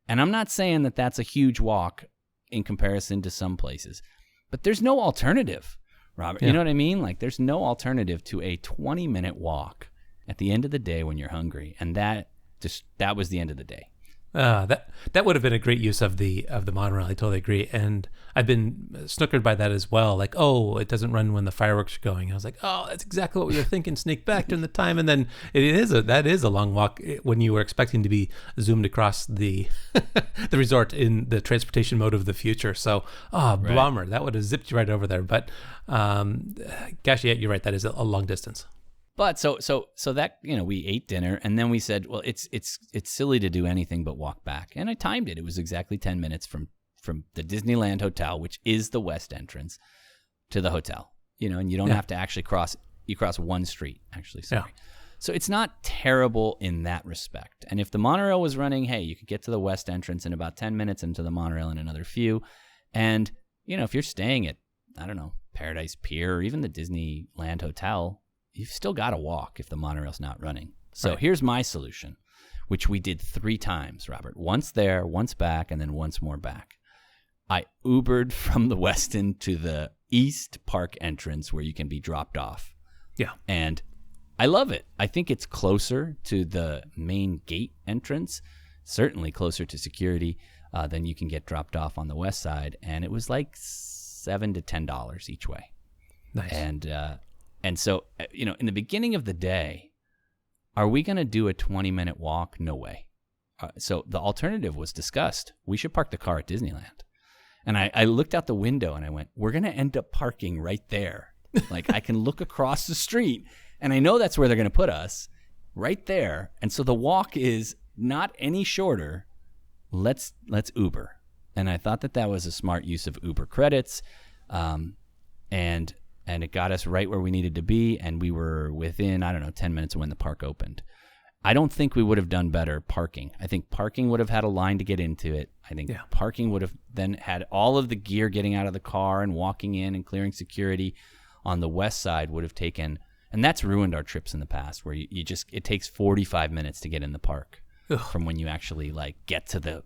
And I'm not saying that that's a huge walk in comparison to some places, but there's no alternative, Robert. You know what I mean? Like there's no alternative to a 20-minute walk at the end of the day when you're hungry. And that was the end of the day. That would have been a great use of the monorail. I totally agree, and I've been snookered by that as well. Like, oh, it doesn't run when the fireworks are going. I was like, oh, that's exactly what we were thinking. Sneak back during the time, and then that is a long walk when you were expecting to be zoomed across the the resort in the transportation mode of the future. So, bummer. That would have zipped you right over there. But gosh, yeah, you're right. That is a long distance. But so that, we ate dinner and then we said, well, it's silly to do anything but walk back. And I timed it. It was exactly 10 minutes from the Disneyland Hotel, which is the west entrance, to the hotel. And you don't have to actually cross one street, actually. Sorry. Yeah. So it's not terrible in that respect. And if the monorail was running, hey, you could get to the west entrance in about 10 minutes and to the monorail in another few. And, if you're staying at, I don't know, Paradise Pier or even the Disneyland Hotel, you've still got to walk if the monorail's not running. So here's my solution, which we did 3 times, Robert. Once there, once back, and then once more back. I Ubered from the Westin to the East Park entrance where you can be dropped off. Yeah. And I love it. I think it's closer to the main gate entrance, certainly closer to security than you can get dropped off on the west side. And it was like $7 to $10 each way. Nice. And so, in the beginning of the day, are we going to do a 20-minute walk? No way. So the alternative was discussed. We should park the car at Disneyland. And I looked out the window and I went, we're going to end up parking right there. Like I can look across the street and I know that's where they're going to put us, right there. And so the walk is not any shorter. Let's Uber. And I thought that was a smart use of Uber credits. And it got us right where we needed to be. And we were within, 10 minutes of when the park opened. I don't think we would have done better parking. I think parking would have had a line to get into it. I think parking would have then had all of the gear getting out of the car and walking in and clearing security on the west side would have taken, and that's ruined our trips in the past where it takes 45 minutes to get in the park from when you actually like get to the,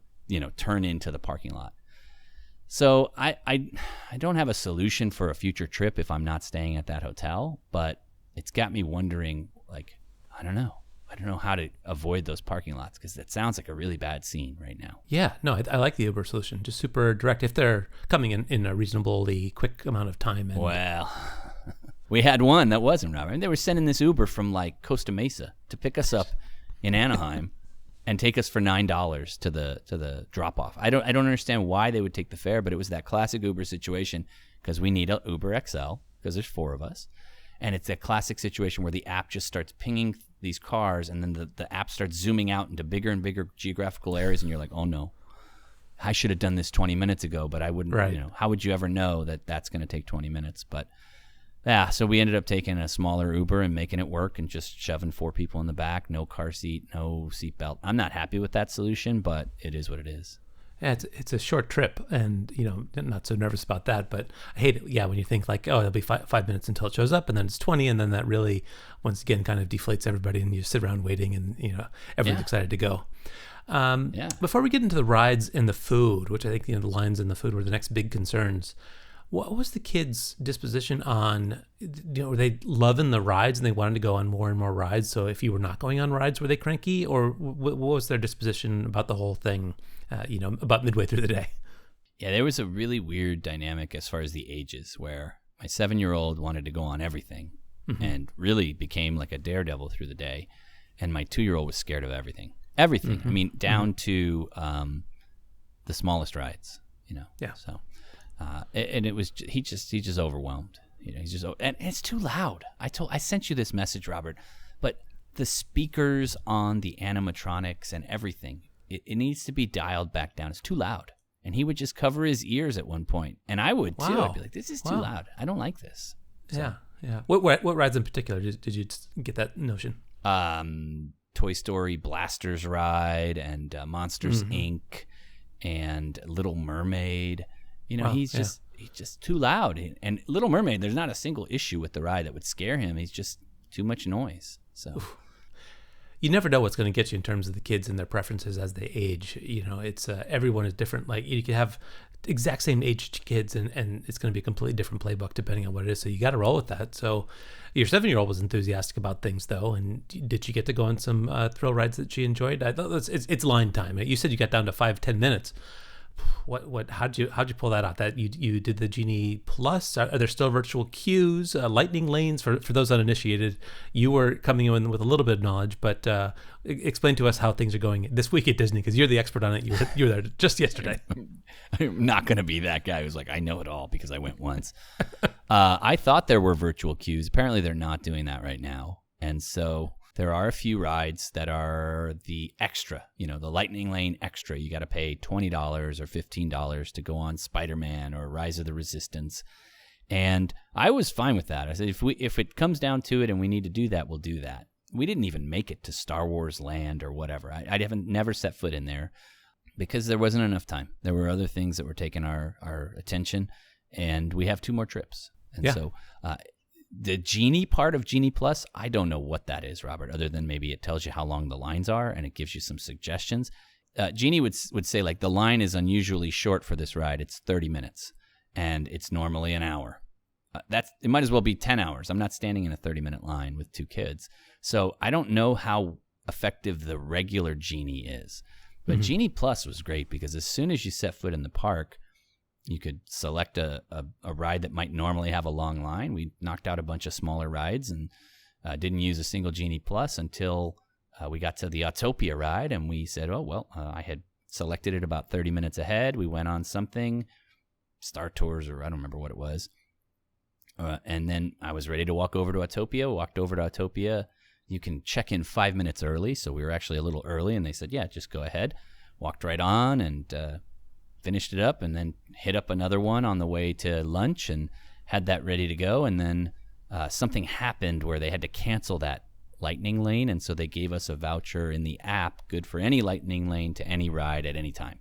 turn into the parking lot. So I don't have a solution for a future trip if I'm not staying at that hotel, but it's got me wondering, like, I don't know how to avoid those parking lots because that sounds like a really bad scene right now. Yeah, no, I like the Uber solution. Just super direct if they're coming in a reasonably quick amount of time. And well, we had one that wasn't, Robert. And they were sending this Uber from like Costa Mesa to pick us up in Anaheim and take us for $9 to the drop off. I don't understand why they would take the fare, but it was that classic Uber situation because we need a Uber XL because there's 4 of us. And it's a classic situation where the app just starts pinging these cars, and then the app starts zooming out into bigger and bigger geographical areas, and you're like, oh no, I should have done this 20 minutes ago, but I wouldn't, how would you ever know that that's going to take 20 minutes? But yeah, so we ended up taking a smaller Uber and making it work and just shoving 4 people in the back, no car seat, no seat belt. I'm not happy with that solution, but it is what it is. Yeah, it's a short trip, and not so nervous about that. But I hate it. Yeah, when you think like, oh, it'll be 5 minutes until it shows up, and then it's 20, and then that really, once again, kind of deflates everybody, and you sit around waiting, and everyone's excited to go. Before we get into the rides and the food, which I think the lines and the food were the next big concerns. What was the kids' disposition on? Were they loving the rides and they wanted to go on more and more rides? So if you were not going on rides, were they cranky, or what was their disposition about the whole thing? About midway through the day. Yeah, there was a really weird dynamic as far as the ages, where my 7-year-old wanted to go on everything and really became like a daredevil through the day, and my 2-year-old was scared of everything. I mean, down to the smallest rides. Yeah. So. And it was he's just overwhelmed. He's just, and it's too loud. I sent you this message, Robert, but the speakers on the animatronics and everything, it needs to be dialed back down. It's too loud, and he would just cover his ears at one point, and I would too. I'd be like, "This is too loud. I don't like this." So, yeah. What rides in particular did you get that notion? Toy Story Blasters ride and Monsters Inc. and Little Mermaid. He's just too loud. And Little Mermaid, there's not a single issue with the ride that would scare him. He's just too much noise. So you never know what's going to get you in terms of the kids and their preferences as they age. It's everyone is different. Like you could have exact same aged kids and it's going to be a completely different playbook depending on what it is. So you got to roll with that. So your 7-year-old was enthusiastic about things though. And did you get to go on some thrill rides that she enjoyed? I thought it's line time. You said you got down to 5-10 minutes. How'd you pull that out? That you did the Genie Plus? Are there still virtual queues, lightning lanes for those uninitiated? You were coming in with a little bit of knowledge, but explain to us how things are going this week at Disney because you're the expert on it. You were there just yesterday. I'm not going to be that guy who's like, I know it all because I went once. I thought there were virtual queues. Apparently, they're not doing that right now, and so. There are a few rides that are the extra, the Lightning Lane extra. You got to pay $20 or $15 to go on Spider-Man or Rise of the Resistance. And I was fine with that. I said, if it comes down to it and we need to do that, we'll do that. We didn't even make it to Star Wars Land or whatever. I never set foot in there because there wasn't enough time. There were other things that were taking our attention, and we have 2 more trips. And so the Genie part of Genie Plus, I don't know what that is, Robert, other than maybe it tells you how long the lines are and it gives you some suggestions. Genie would say, like, the line is unusually short for this ride. It's 30 minutes, and it's normally an hour. It might as well be 10 hours. I'm not standing in a 30-minute line with 2 kids. So I don't know how effective the regular Genie is. But Genie Plus was great because as soon as you set foot in the park, you could select a ride that might normally have a long line. We knocked out a bunch of smaller rides and didn't use a single Genie Plus until we got to the Autopia ride, and we said, oh, well, I had selected it about 30 minutes ahead. We went on something, Star Tours, or I don't remember what it was. And then I was ready to walk over to Autopia, walked over to Autopia. You can check in 5 minutes early, so we were actually a little early, and they said, yeah, just go ahead. Walked right on and finished it up, and then hit up another one on the way to lunch and had that ready to go. And then something happened where they had to cancel that Lightning Lane, and so they gave us a voucher in the app, good for any Lightning Lane to any ride at any time.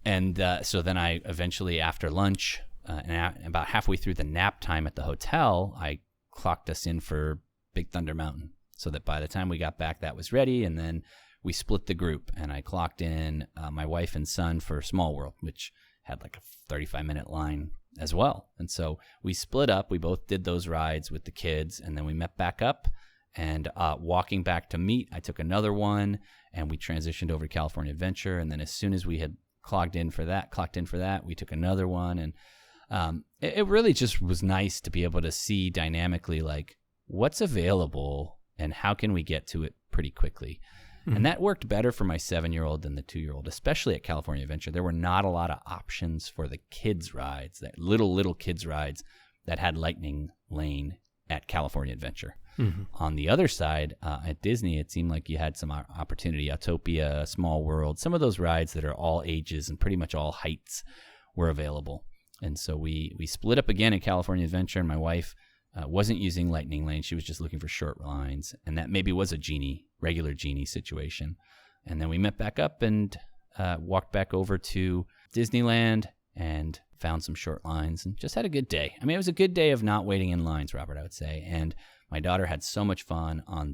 And so then I eventually, after lunch, and about halfway through the nap time at the hotel, I clocked us in for Big Thunder Mountain, so that by the time we got back, that was ready. And then we split the group, and I clocked in my wife and son for Small World, which had like a 35-minute line as well. And so we split up. We both did those rides with the kids, and then we met back up. And walking back to meet, I took another one, and we transitioned over to California Adventure. And then as soon as we had clocked in for that, we took another one. And it really just was nice to be able to see dynamically, like, what's available and how can we get to it pretty quickly. And that worked better for my 7-year-old than the 2-year-old, especially at California Adventure. There were not a lot of options for the kids' rides, that little kids' rides that had Lightning Lane at California Adventure. On the other side, at Disney, it seemed like you had some opportunity. Autopia, Small World, some of those rides that are all ages and pretty much all heights were available. And so we split up again at California Adventure, and my wife wasn't using Lightning Lane. She was just looking for short lines, and that maybe was a regular Genie situation. And then we met back up and walked back over to Disneyland and found some short lines and just had a good day. I mean, it was a good day of not waiting in lines, Robert, I would say. And my daughter had so much fun on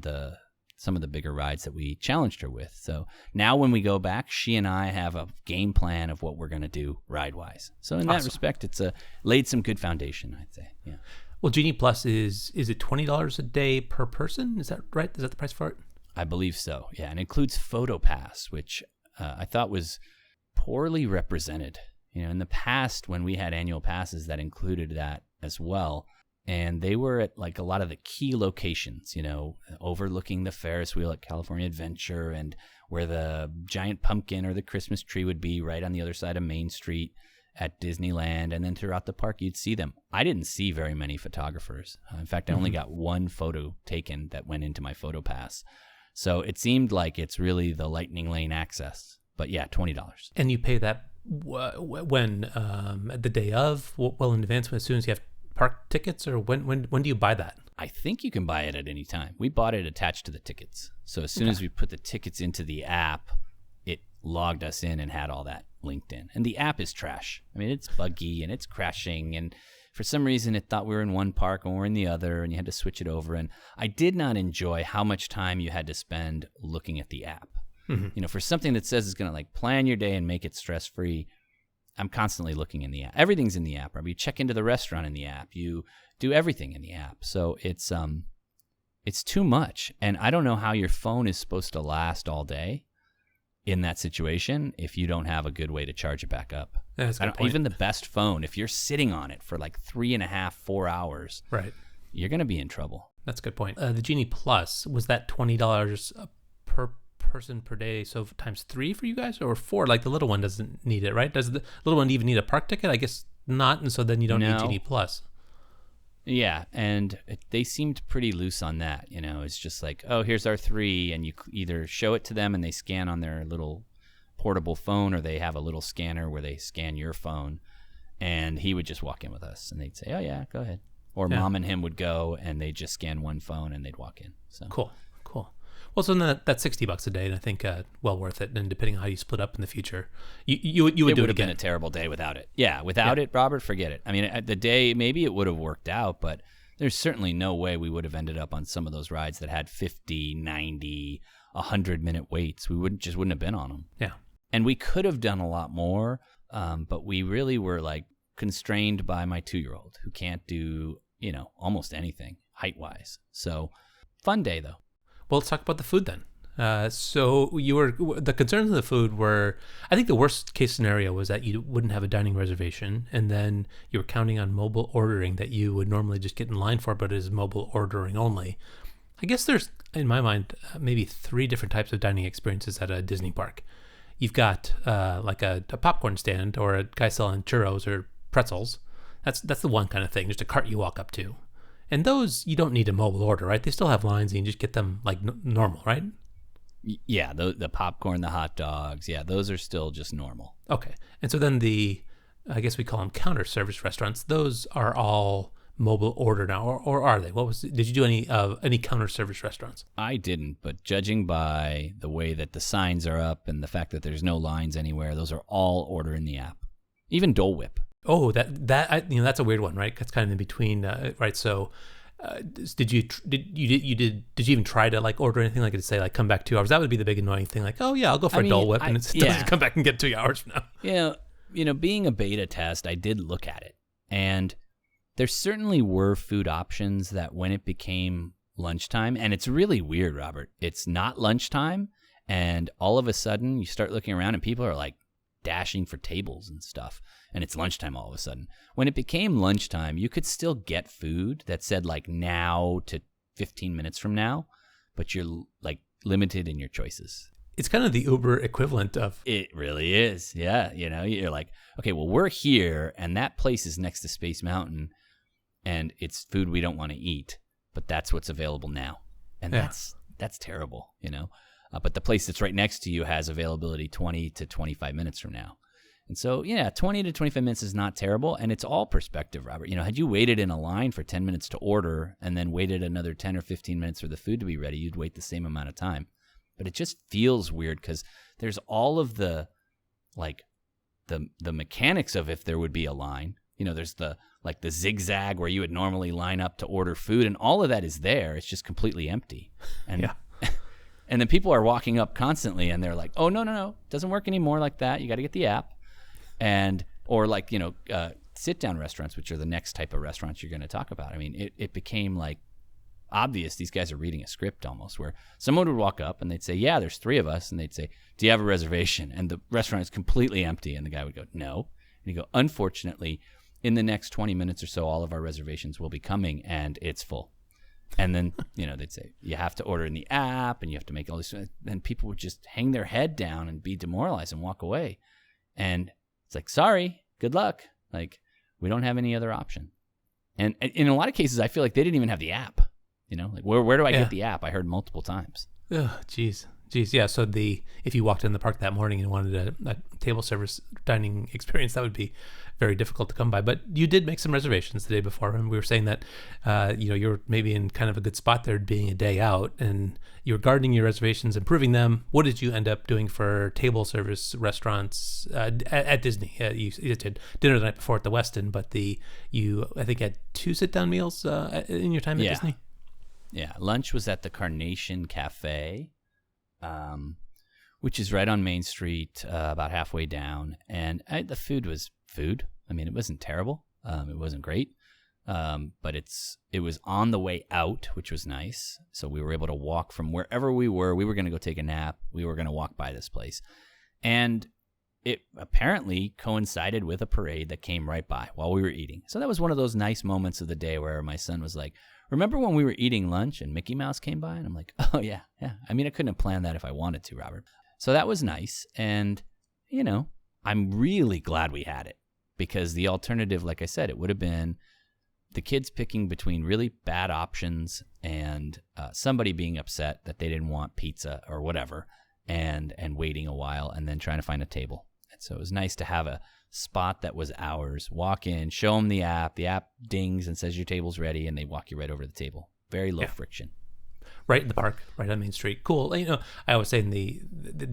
some of the bigger rides that we challenged her with. So now when we go back, she and I have a game plan of what we're going to do ride-wise. So in that respect, it's laid some good foundation, I'd say. Yeah. Well, Genie Plus is it $20 a day per person? Is that right? Is that the price for it? I believe so, yeah. And it includes PhotoPass, which I thought was poorly represented. You know, in the past, when we had annual passes, that included that as well. And they were at like a lot of the key locations, you know, overlooking the Ferris wheel at California Adventure and where the giant pumpkin or the Christmas tree would be right on the other side of Main Street at Disneyland. And then throughout the park, you'd see them. I didn't see very many photographers. In fact, I only got one photo taken that went into my PhotoPass. So it seemed like it's really the Lightning Lane access. But yeah, $20. And you pay that when? The day of? Well in advance, as soon as you have park tickets? Or when do you buy that? I think you can buy it at any time. We bought it attached to the tickets. So as soon as we put the tickets into the app, it logged us in and had all that linked in. And the app is trash. I mean, it's buggy and it's crashing. And for some reason, it thought we were in one park and we're in the other, and you had to switch it over. And I did not enjoy how much time you had to spend looking at the app. You know, for something that says it's going to like plan your day and make it stress-free, I'm constantly looking in the app. Everything's in the app. Right? You check into the restaurant in the app. You do everything in the app. So it's too much. And I don't know how your phone is supposed to last all day in that situation if you don't have a good way to charge it back up. That's a good point. Even the best phone, if you're sitting on it for like 3.5, 4 hours, right, you're going to be in trouble. That's a good point. The Genie Plus, was that $20 per person per day, so times 3 for you guys, or 4? Like the little one doesn't need it, right? Does the little one even need a park ticket? I guess not, and so then you don't need Genie Plus. Yeah, and they seemed pretty loose on that. You know, it's just like, oh, here's our 3, and you either show it to them and they scan on their little portable phone, or they have a little scanner where they scan your phone, and he would just walk in with us, and they'd say, oh yeah, go ahead. Or mom and him would go, and they'd just scan one phone, and they'd walk in. So cool. Well, so then that's $60 a day, and I think well worth it. And depending on how you split up in the future, you would do it again. It would have been a terrible day without it. Yeah, without it, Robert, forget it. I mean, the day, maybe it would have worked out, but there's certainly no way we would have ended up on some of those rides that had 50, 90, 100-minute waits. We wouldn't have been on them. Yeah. And we could have done a lot more, but we really were like constrained by my 2-year-old who can't do, you know, almost anything height-wise. So fun day, though. Well, let's talk about the food then. So the concerns of the food were, I think the worst case scenario was that you wouldn't have a dining reservation, and then you were counting on mobile ordering that you would normally just get in line for, but it is mobile ordering only. I guess there's, in my mind, maybe 3 different types of dining experiences at a Disney park. You've got like a popcorn stand or a guy selling churros or pretzels. That's the one kind of thing, just a cart you walk up to. And those, you don't need a mobile order, right? They still have lines and you just get them like normal, right? Yeah, the popcorn, the hot dogs, yeah, those are still just normal. Okay. And so then I guess we call them counter service restaurants. Those are all mobile order now, or are they? Did you do any counter service restaurants? I didn't, but judging by the way that the signs are up and the fact that there's no lines anywhere, those are all order in the app. Even Dole Whip. Oh, that's a weird one, right? That's kind of in between, right? So, did you even try to like order anything, like to say like come back 2 hours? That would be the big annoying thing. Like, oh yeah, I'll go for a Dole Whip, and it doesn't come back and get 2 hours from now. Yeah, being a beta test, I did look at it, and there certainly were food options that when it became lunchtime, and it's really weird, Robert. It's not lunchtime, and all of a sudden you start looking around and people are like dashing for tables and stuff, and it's lunchtime all of a sudden. When it became lunchtime, you could still get food that said like now to 15 minutes from now, but you're like limited in your choices. It's kind of the Uber equivalent of... It really is, yeah. You're like, okay, well, we're here, and that place is next to Space Mountain, and it's food we don't want to eat, but that's what's available now. And that's terrible, but the place that's right next to you has availability 20 to 25 minutes from now. And so, 20 to 25 minutes is not terrible, and it's all perspective, Robert. Had you waited in a line for 10 minutes to order and then waited another 10 or 15 minutes for the food to be ready, you'd wait the same amount of time. But it just feels weird because there's all of the, like, the mechanics of if there would be a line. There's the zigzag where you would normally line up to order food, and all of that is there. It's just completely empty. And yeah. And then people are walking up constantly, and they're like, "Oh no, doesn't work anymore like that. You got to get the app." Or sit-down restaurants, which are the next type of restaurants you're going to talk about. I mean, it became like obvious these guys are reading a script almost, where someone would walk up and they'd say, "Yeah, there's 3 of us," and they'd say, "Do you have a reservation?" And the restaurant is completely empty, and the guy would go, "No," and he'd go, "Unfortunately, in the next 20 minutes or so, all of our reservations will be coming, and it's full." And then, they'd say, you have to order in the app, and you have to make all this. And people would just hang their head down and be demoralized and walk away. And it's like, sorry, good luck. Like, we don't have any other option. And in a lot of cases, I feel like they didn't even have the app. Like, where do I get the app? I heard multiple times. Oh, geez. Yeah, so if you walked in the park that morning and wanted a table service dining experience, that would be very difficult to come by. But you did make some reservations the day before, and we were saying that you're maybe in kind of a good spot there, being a day out, and you were guarding your reservations, improving them. What did you end up doing for table service restaurants at Disney? You did dinner the night before at the Westin, but you I think had 2 sit-down meals in your time at Disney. Yeah, lunch was at the Carnation Cafe. Which is right on Main Street, about halfway down. And the food was food. I mean, it wasn't terrible. It wasn't great. But it was on the way out, which was nice. So we were able to walk from wherever we were. We were going to go take a nap. We were going to walk by this place. And it apparently coincided with a parade that came right by while we were eating. So that was one of those nice moments of the day where my son was like, "Remember when we were eating lunch and Mickey Mouse came by?" And I'm like, "Oh, yeah. I mean, I couldn't have planned that if I wanted to, Robert." So that was nice. And, I'm really glad we had it, because the alternative, like I said, it would have been the kids picking between really bad options and somebody being upset that they didn't want pizza or whatever, and waiting a while and then trying to find a table. And so it was nice to have a spot that was ours. Walk in, show them the app dings and says your table's ready, and they walk you right over to the table. Very low friction. Right in the park, right on Main Street. Cool. I always say the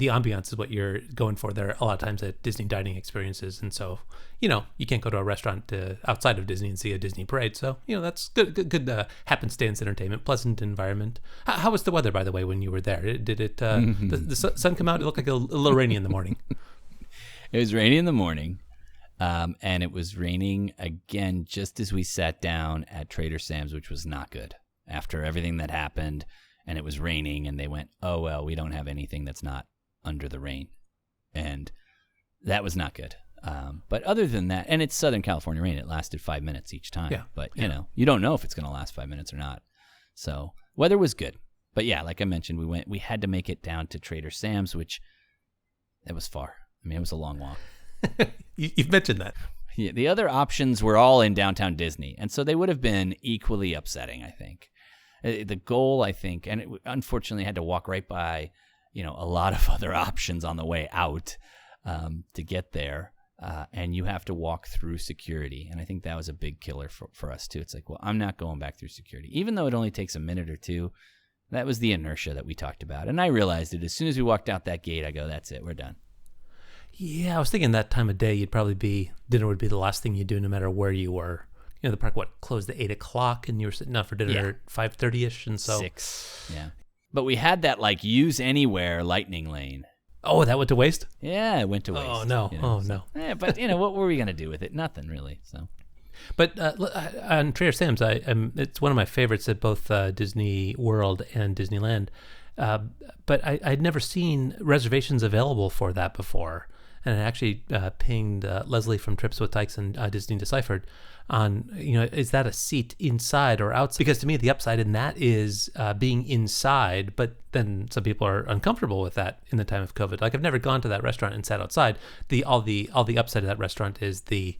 ambiance is what you're going for there a lot of times at Disney dining experiences. And so, you can't go to a restaurant outside of Disney and see a Disney parade. So, that's good happenstance entertainment, pleasant environment. How was the weather, by the way, when you were there? Did it, the sun come out? It looked like a little rainy in the morning. It was rainy in the morning. And it was raining again just as we sat down at Trader Sam's, which was not good. After everything that happened, and it was raining, and they went, "Oh, well, we don't have anything that's not under the rain." And that was not good. But other than that, and it's Southern California rain, it lasted 5 minutes each time. Yeah. But, you don't know if it's going to last 5 minutes or not. So Weather was good. But yeah, like I mentioned, we had to make it down to Trader Sam's, which it was far. I mean, it was a long walk. You've mentioned that. Yeah, the other options were all in downtown Disney, and so they would have been equally upsetting, I think. The goal, I think, and it unfortunately had to walk right by, a lot of other options on the way out to get there, and you have to walk through security, and I think that was a big killer for us too. It's like, well, I'm not going back through security, even though it only takes a minute or two. That was the inertia that we talked about, and I realized it as soon as we walked out that gate. I go, that's it, we're done. Yeah, I was thinking that time of day, dinner would be the last thing you do, no matter where you were. The park closed at 8:00, and you were sitting down for dinner at 5:30ish, and so 6. Yeah, but we had that use anywhere lightning lane. Oh, that went to waste? Yeah, it went to waste. Oh no! No! Yeah, but what were we gonna do with it? Nothing really. So. But on Trader Sam's, it's one of my favorites at both Disney World and Disneyland. But I'd never seen reservations available for that before. And I actually pinged Leslie from Trips with Tykes and Disney Deciphered on, is that a seat inside or outside? Because to me, the upside in that is being inside, but then some people are uncomfortable with that in the time of COVID. Like, I've never gone to that restaurant and sat outside. All the upside of that restaurant is the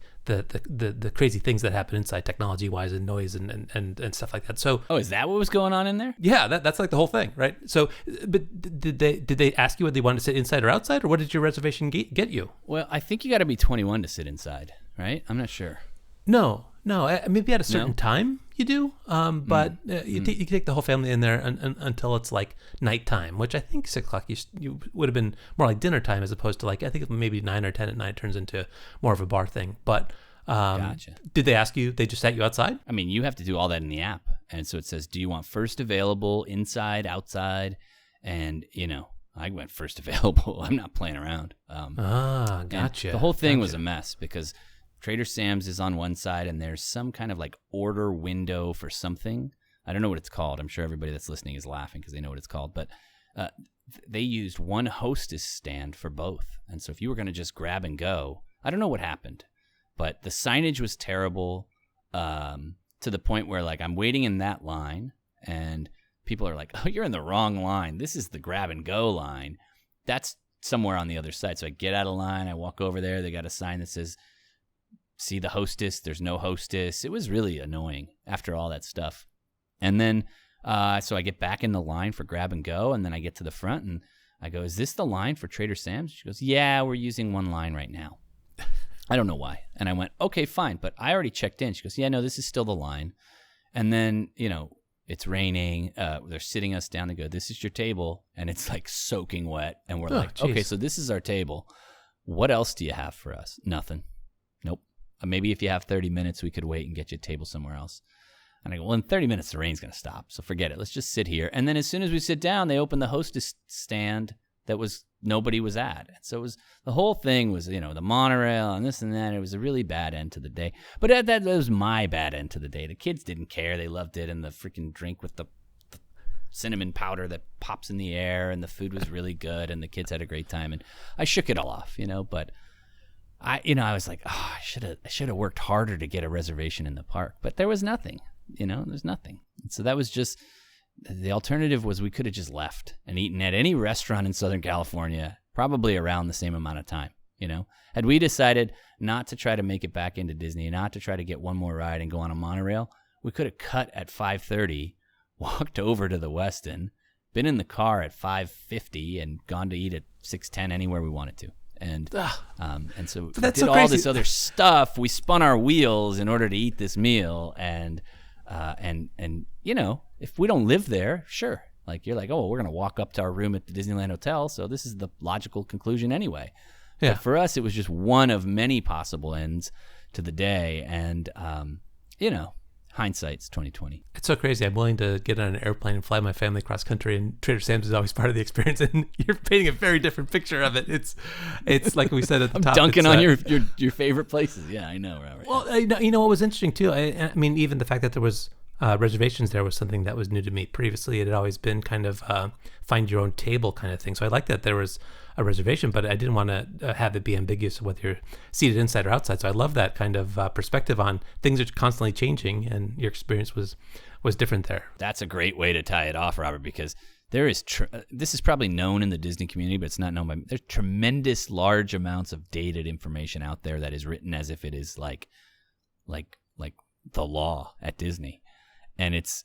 crazy things that happen inside, technology wise, and noise and stuff like that. So, is that what was going on in there? Yeah, that's like the whole thing, right? So, but did they ask you whether they wanted to sit inside or outside, or what did your reservation get you? Well, I think you got to be 21 to sit inside, right? I'm not sure. No. Maybe at a certain time you do, but you take the whole family in there until it's like nighttime, which I think 6:00 you would have been more like dinner time, as opposed to like, I think maybe 9 or 10 at night turns into more of a bar thing. But gotcha. Did they ask you? They just sat you outside? I mean, you have to do all that in the app, and so it says, do you want first available, inside, outside? And I went first available. I'm not playing around. Gotcha. The whole thing was a mess because Trader Sam's is on one side, and there's some kind of like order window for something. I don't know what it's called. I'm sure everybody that's listening is laughing because they know what it's called. But they used one hostess stand for both. And so if you were going to just grab and go, I don't know what happened. But the signage was terrible to the point where, like, I'm waiting in that line, and people are like, oh, you're in the wrong line. This is the grab and go line. That's somewhere on the other side. So I get out of line. I walk over there. They got a sign that says, see the hostess. There's no hostess. It was really annoying after all that stuff. And then, so I get back in the line for grab and go, and then I get to the front, and I go, is this the line for Trader Sam's? She goes, yeah, we're using one line right now. I don't know why. And I went, okay, fine, but I already checked in. She goes, yeah, no, this is still the line. And then, it's raining. They're sitting us down. They go, this is your table. And it's like soaking wet. And we're like, geez. Okay, so this is our table. What else do you have for us? Nothing. Nope. Maybe if you have 30 minutes, we could wait and get you a table somewhere else. And I go, well, in 30 minutes, the rain's going to stop. So forget it. Let's just sit here. And then as soon as we sit down, they open the hostess stand that nobody was at. And so the whole thing was, the monorail and this and that. It was a really bad end to the day. But that was my bad end to the day. The kids didn't care. They loved it. And the freaking drink with the cinnamon powder that pops in the air, and the food was really good, and the kids had a great time. And I shook it all off, but I was like, oh, I should have worked harder to get a reservation in the park, but there was nothing, there's nothing. And so that was just, the alternative was we could have just left and eaten at any restaurant in Southern California, probably around the same amount of time, Had we decided not to try to make it back into Disney, not to try to get one more ride and go on a monorail, we could have cut at 5:30, walked over to the Westin, been in the car at 5:50, and gone to eat at 6:10 anywhere we wanted to. And so we did all this other stuff. We spun our wheels in order to eat this meal, and if we don't live there, sure, like you're like, oh, we're gonna walk up to our room at the Disneyland Hotel, so this is the logical conclusion anyway. Yeah. But for us, it was just one of many possible ends to the day, and hindsight's 2020. It's so crazy. I'm willing to get on an airplane and fly my family cross country, and Trader Sam's is always part of the experience. And you're painting a very different picture of it. It's like we said at the top. I'm dunking on your favorite places. Yeah, I know, Robert. Well, what was interesting too. I mean, even the fact that there was reservations there was something that was new to me. Previously, it had always been kind of find your own table kind of thing. So I like that there was a reservation, but I didn't want to have it be ambiguous of whether you're seated inside or outside. So I love that kind of perspective on things are constantly changing, and your experience was different there. That's a great way to tie it off, Robert, because there is this is probably known in the Disney community, but it's not known by me. There's tremendous large amounts of dated information out there that is written as if it is like the law at Disney. And it's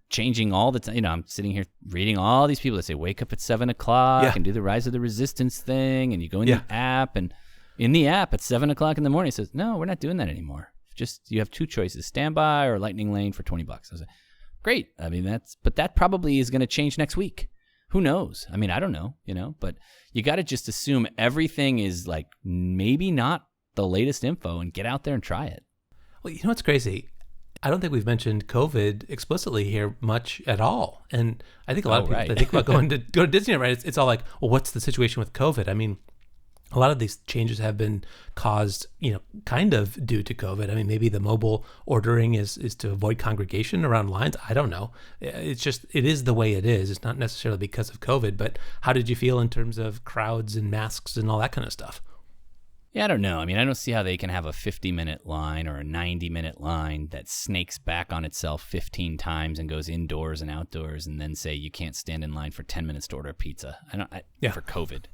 changing all the time. You know, I'm sitting here reading all these people that say, wake up at 7 o'clock and do the Rise of the Resistance thing. And you go in the app, and in the app at 7 o'clock in the morning, it says, no, we're not doing that anymore. Just, you have two choices, standby or lightning lane for $20. I was like, great. I mean, but that probably is going to change next week. Who knows? I mean, I don't know, but you got to just assume everything is like maybe not the latest info and get out there and try it. Well, you know what's crazy? I don't think we've mentioned COVID explicitly here much at all. And I think a lot of people that think about go to Disneyland, right? It's all like, well, what's the situation with COVID? I mean, a lot of these changes have been caused, kind of due to COVID. I mean, maybe the mobile ordering is to avoid congregation around lines. I don't know. It's just, it is the way it is. It's not necessarily because of COVID, but how did you feel in terms of crowds and masks and all that kind of stuff? Yeah, I don't know. I mean, I don't see how they can have a 50-minute line or a 90-minute line that snakes back on itself 15 times and goes indoors and outdoors and then say you can't stand in line for 10 minutes to order a pizza. For COVID,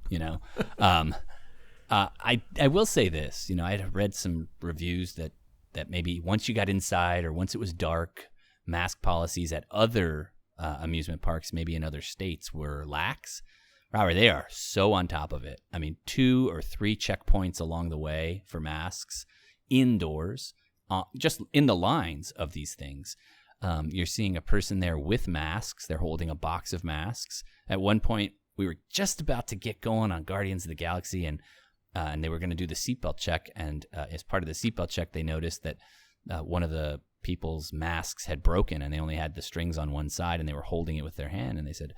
I will say this, I had read some reviews that maybe once you got inside or once it was dark, mask policies at other amusement parks, maybe in other states, were lax. Robert, they are so on top of it. I mean, 2 or 3 checkpoints along the way for masks, indoors, just in the lines of these things. You're seeing a person there with masks. They're holding a box of masks. At one point, we were just about to get going on Guardians of the Galaxy, and they were going to do the seatbelt check. And as part of the seatbelt check, they noticed that one of the people's masks had broken, and they only had the strings on one side, and they were holding it with their hand. And they said,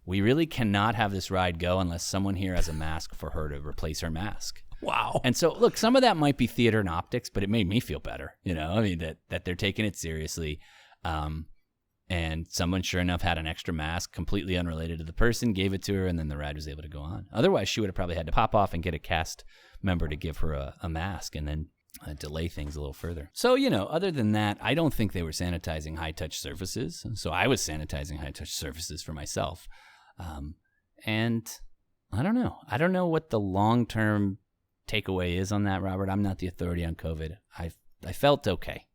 we really cannot have this ride go unless someone here has a mask for her to replace her mask. Wow. And so, look, some of that might be theater and optics, but it made me feel better, I mean, that they're taking it seriously. And someone, sure enough, had an extra mask completely unrelated to the person, gave it to her, and then the ride was able to go on. Otherwise, she would have probably had to pop off and get a cast member to give her a mask and then delay things a little further. So, other than that, I don't think they were sanitizing high-touch surfaces. So I was sanitizing high-touch surfaces for myself. And I don't know. I don't know what the long-term takeaway is on that, Robert. I'm not the authority on COVID. I felt okay.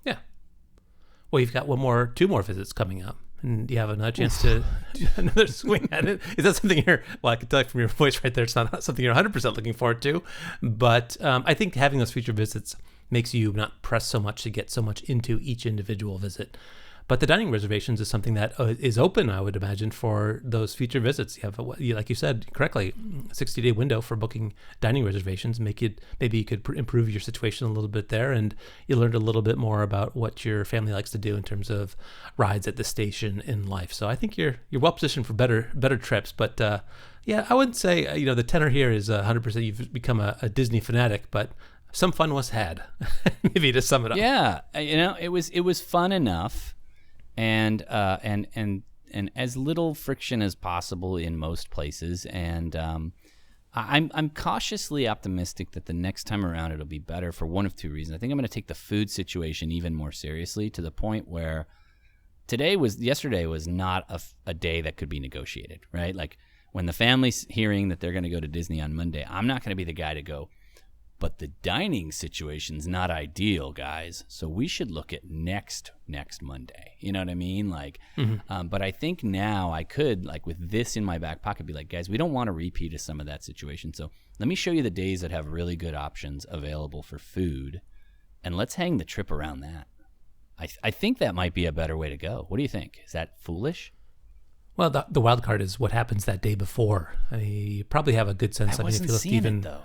Yeah. Well, you've got 2 more visits coming up, and you have another chance to do another swing at it. Is that something I can tell from your voice right there, it's not something you're 100% looking forward to. But I think having those future visits makes you not press so much to get so much into each individual visit. But the dining reservations is something that is open, I would imagine, for those future visits. You have, like you said correctly, a 60-day window for booking dining reservations. Maybe you could improve your situation a little bit there, and you learned a little bit more about what your family likes to do in terms of rides at the station in life. So I think you're well positioned for better trips. But I wouldn't say the tenor here is 100%. You've become a Disney fanatic, but some fun was had. Maybe to sum it up. Yeah, it was fun enough. And as little friction as possible in most places. And I'm cautiously optimistic that the next time around it'll be better for one of 2 reasons. I think I'm going to take the food situation even more seriously, to the point where yesterday was not a day that could be negotiated, right? Like when the family's hearing that they're going to go to Disney on Monday, I'm not going to be the guy to go, but the dining situation's not ideal, guys. So we should look at next Monday. You know what I mean? Like, but I think now I could, like, with this in my back pocket, be like, guys, we don't want to repeat of some of that situation. So let me show you the days that have really good options available for food, and let's hang the trip around that. I think that might be a better way to go. What do you think? Is that foolish? Well, the wild card is what happens that day before. I mean, you probably have a good sense. I wasn't if you look seeing even, it, though.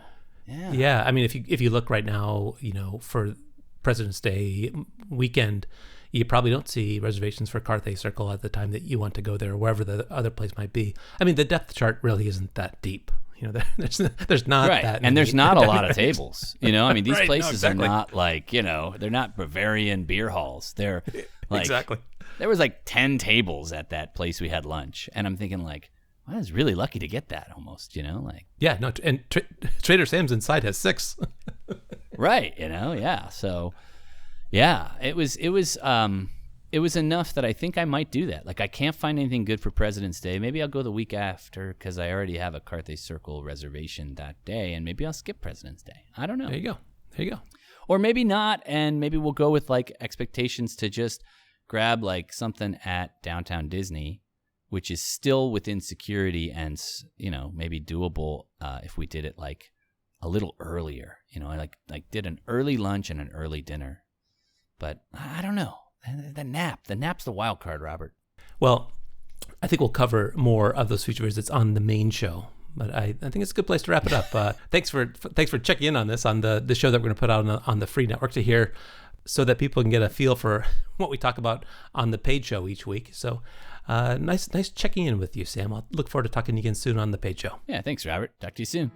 Yeah. I mean, if you look right now, for President's Day weekend, you probably don't see reservations for Carthay Circle at the time that you want to go there, or wherever the other place might be. I mean, the depth chart really isn't that deep. There's not right. that many. And there's not a lot of tables. I mean, these Right, places exactly. are not like, they're not Bavarian beer halls. They're Like, exactly. There was like 10 tables at that place we had lunch. And I'm thinking like, I was really lucky to get that almost, like. Yeah, no, and Trader Sam's inside has 6. Right, yeah. So, yeah, it was enough that I think I might do that. Like, I can't find anything good for President's Day. Maybe I'll go the week after because I already have a Carthay Circle reservation that day, and maybe I'll skip President's Day. I don't know. There you go. Or maybe not, and maybe we'll go with like expectations to just grab like something at Downtown Disney, which is still within security and, maybe doable if we did it like a little earlier. I like did an early lunch and an early dinner. But I don't know. The nap's the wild card, Robert. Well, I think we'll cover more of those future visits on the main show. But I think it's a good place to wrap it up. Thanks for checking in on this, on the show that we're going to put out on the free network to hear, so that people can get a feel for what we talk about on the paid show each week. So nice checking in with you, Sam. I'll look forward to talking to you again soon on the paid show. Yeah, thanks, Robert. Talk to you soon.